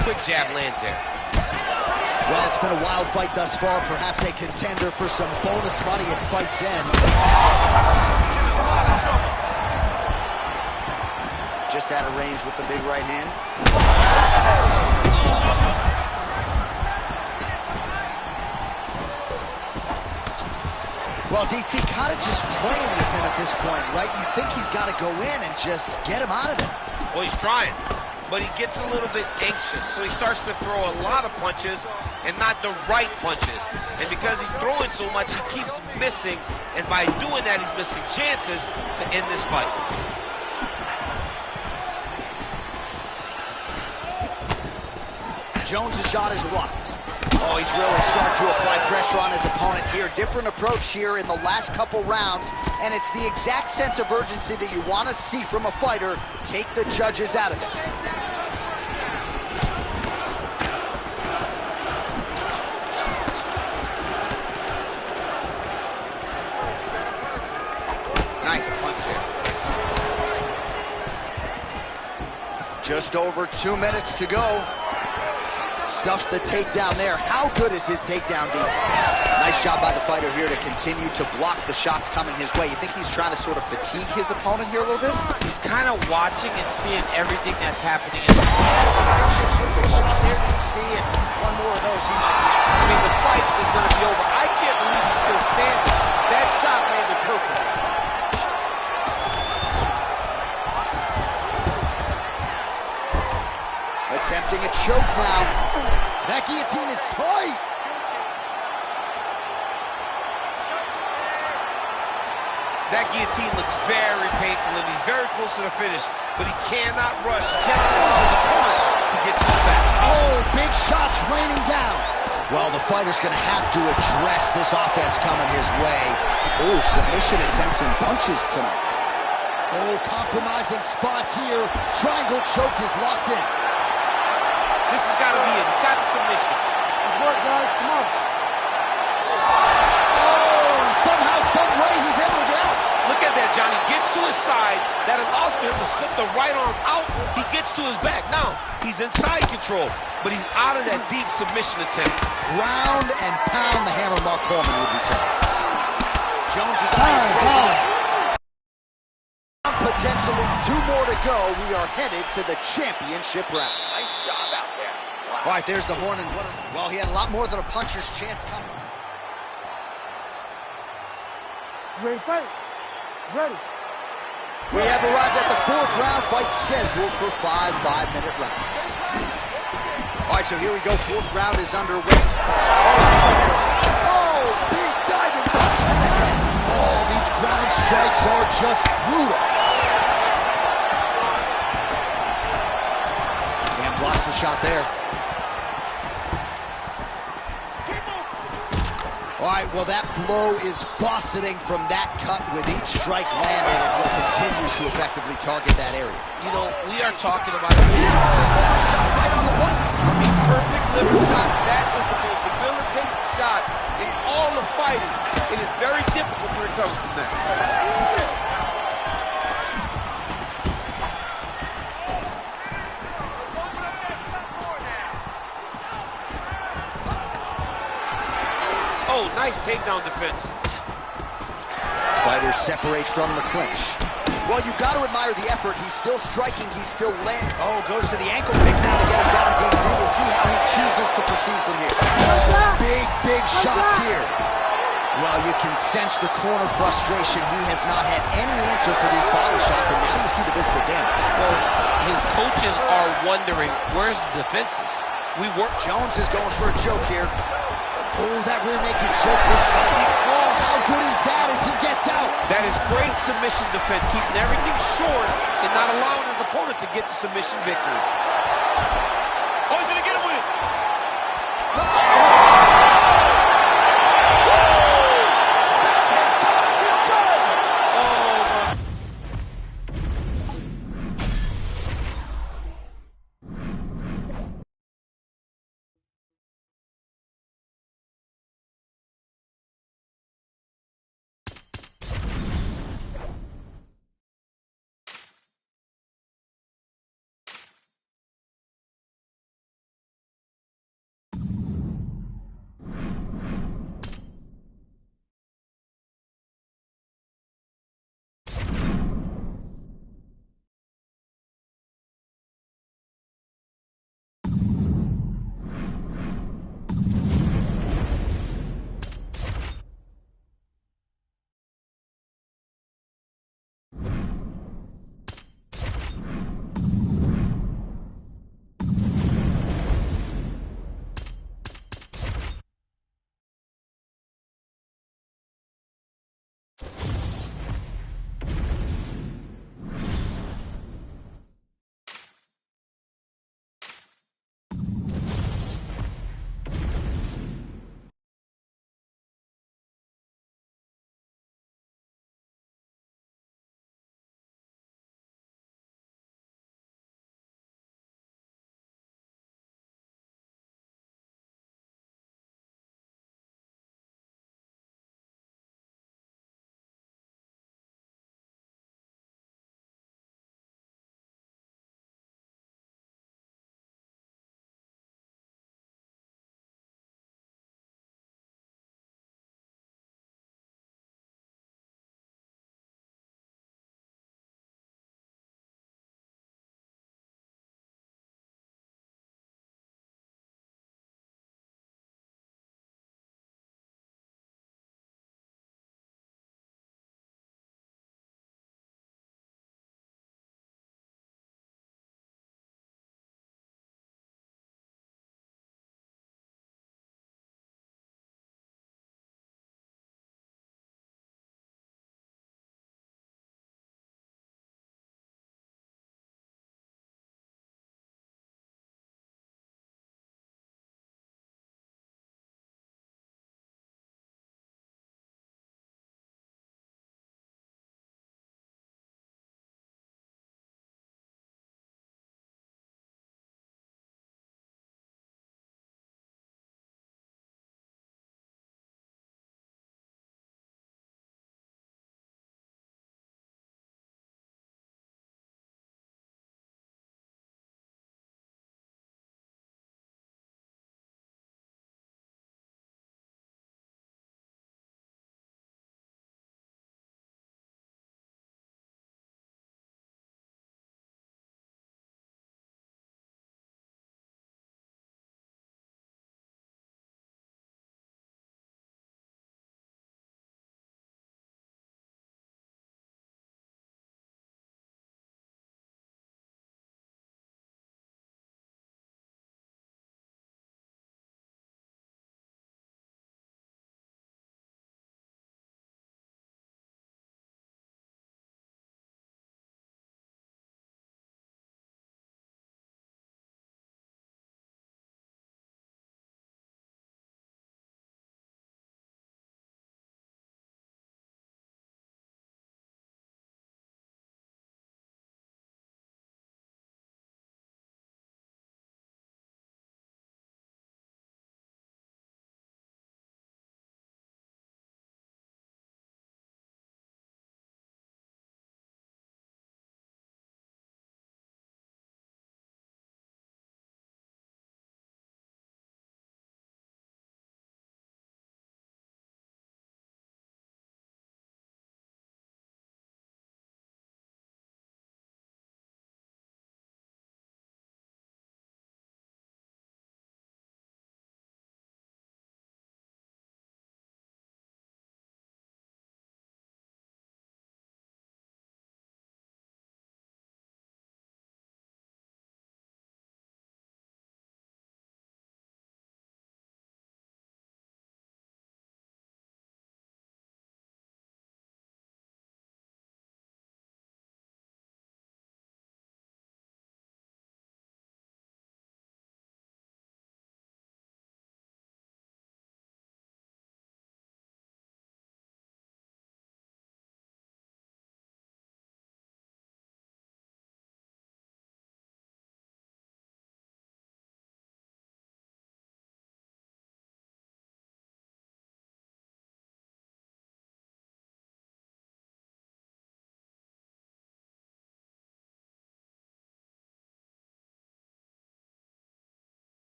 Quick jab lands there. Well, it's been a wild fight thus far. Perhaps a contender for some bonus money at fight's end. Just out of range with the big right hand. Well, DC kind of just playing with him at this point, right? You think he's got to go in and just get him out of there. Well, he's trying, but he gets a little bit anxious, so he starts to throw a lot of punches and not the right punches. And because he's throwing so much, he keeps missing, and by doing that, he's missing chances to end this fight. Jones' shot is blocked. Oh, he's really starting to apply pressure on his opponent here. Different approach here in the last couple rounds, and it's the exact sense of urgency that you want to see from a fighter. Take the judges out of it. Nice punch there. Just over 2 minutes to go. Stuffs the takedown there. How good is his takedown defense? Nice job by the fighter here to continue to block the shots coming his way. You think he's trying to sort of fatigue his opponent here a little bit? He's kind of watching and seeing everything that's happening. Shot there, DC, and one more of those, he might be out. I mean, the fight is going to be over. I can't believe he's still standing. That shot landed perfect. Attempting a choke now. That guillotine is tight. That guillotine looks very painful, and he's very close to the finish, but he cannot rush. He cannot allow his opponent to get too fast. Oh, big shots raining down. Well, the fighter's going to have to address this offense coming his way. Oh, submission attempts and punches tonight. Oh, compromising spot here. Triangle choke is locked in. This has got to be it. He's got the submission. Good work, guys. Come on. Oh, somehow, some way, he's able to get out. Look at that, Johnny. Gets to his side. That allows him to slip the right arm out. He gets to his back. Now, he's in side control, but he's out of that deep submission attempt. Ground and pound, the hammer Mark Coleman would be called. Jones' eyes closing up. Potentially 2 more to go. We are headed to the championship round. Nice job out there. Wow. All right, there's the horn, and well, he had a lot more than a puncher's chance coming. You ready to fight? Ready. We have arrived at the 4th round, fight scheduled for 5 5-minute rounds. All right, so here we go. 4th round is underway. Oh, big diving punch. Oh, these ground strikes are just brutal. And blocks the shot there. All right, well, that blow is buffeting from that cut with each strike landed, and he continues to effectively target that area. You know, we are talking about a Shot right on the button. perfect liver shot. That is the most fighting, it is very difficult to recover from that. Let's open up that cut more now. Oh, nice takedown defense. Fighters separate from the clinch. Well, you've got to admire the effort. He's still striking. He's still landing. Oh, goes to the ankle pick now to get him down, DC. We'll see how he chooses to proceed from here. Oh, big shots here. Well, you can sense the corner frustration. He has not had any answer for these body shots, and now you see the visible damage. Well, his coaches are wondering, where's the defenses? We work. Jones is going for a choke here. Oh, that rear naked choke looks tight. Oh, how good is that as he gets out? That is great submission defense, keeping everything short and not allowing his opponent to get the submission victory. Oh, he's gonna get him with it. Oh,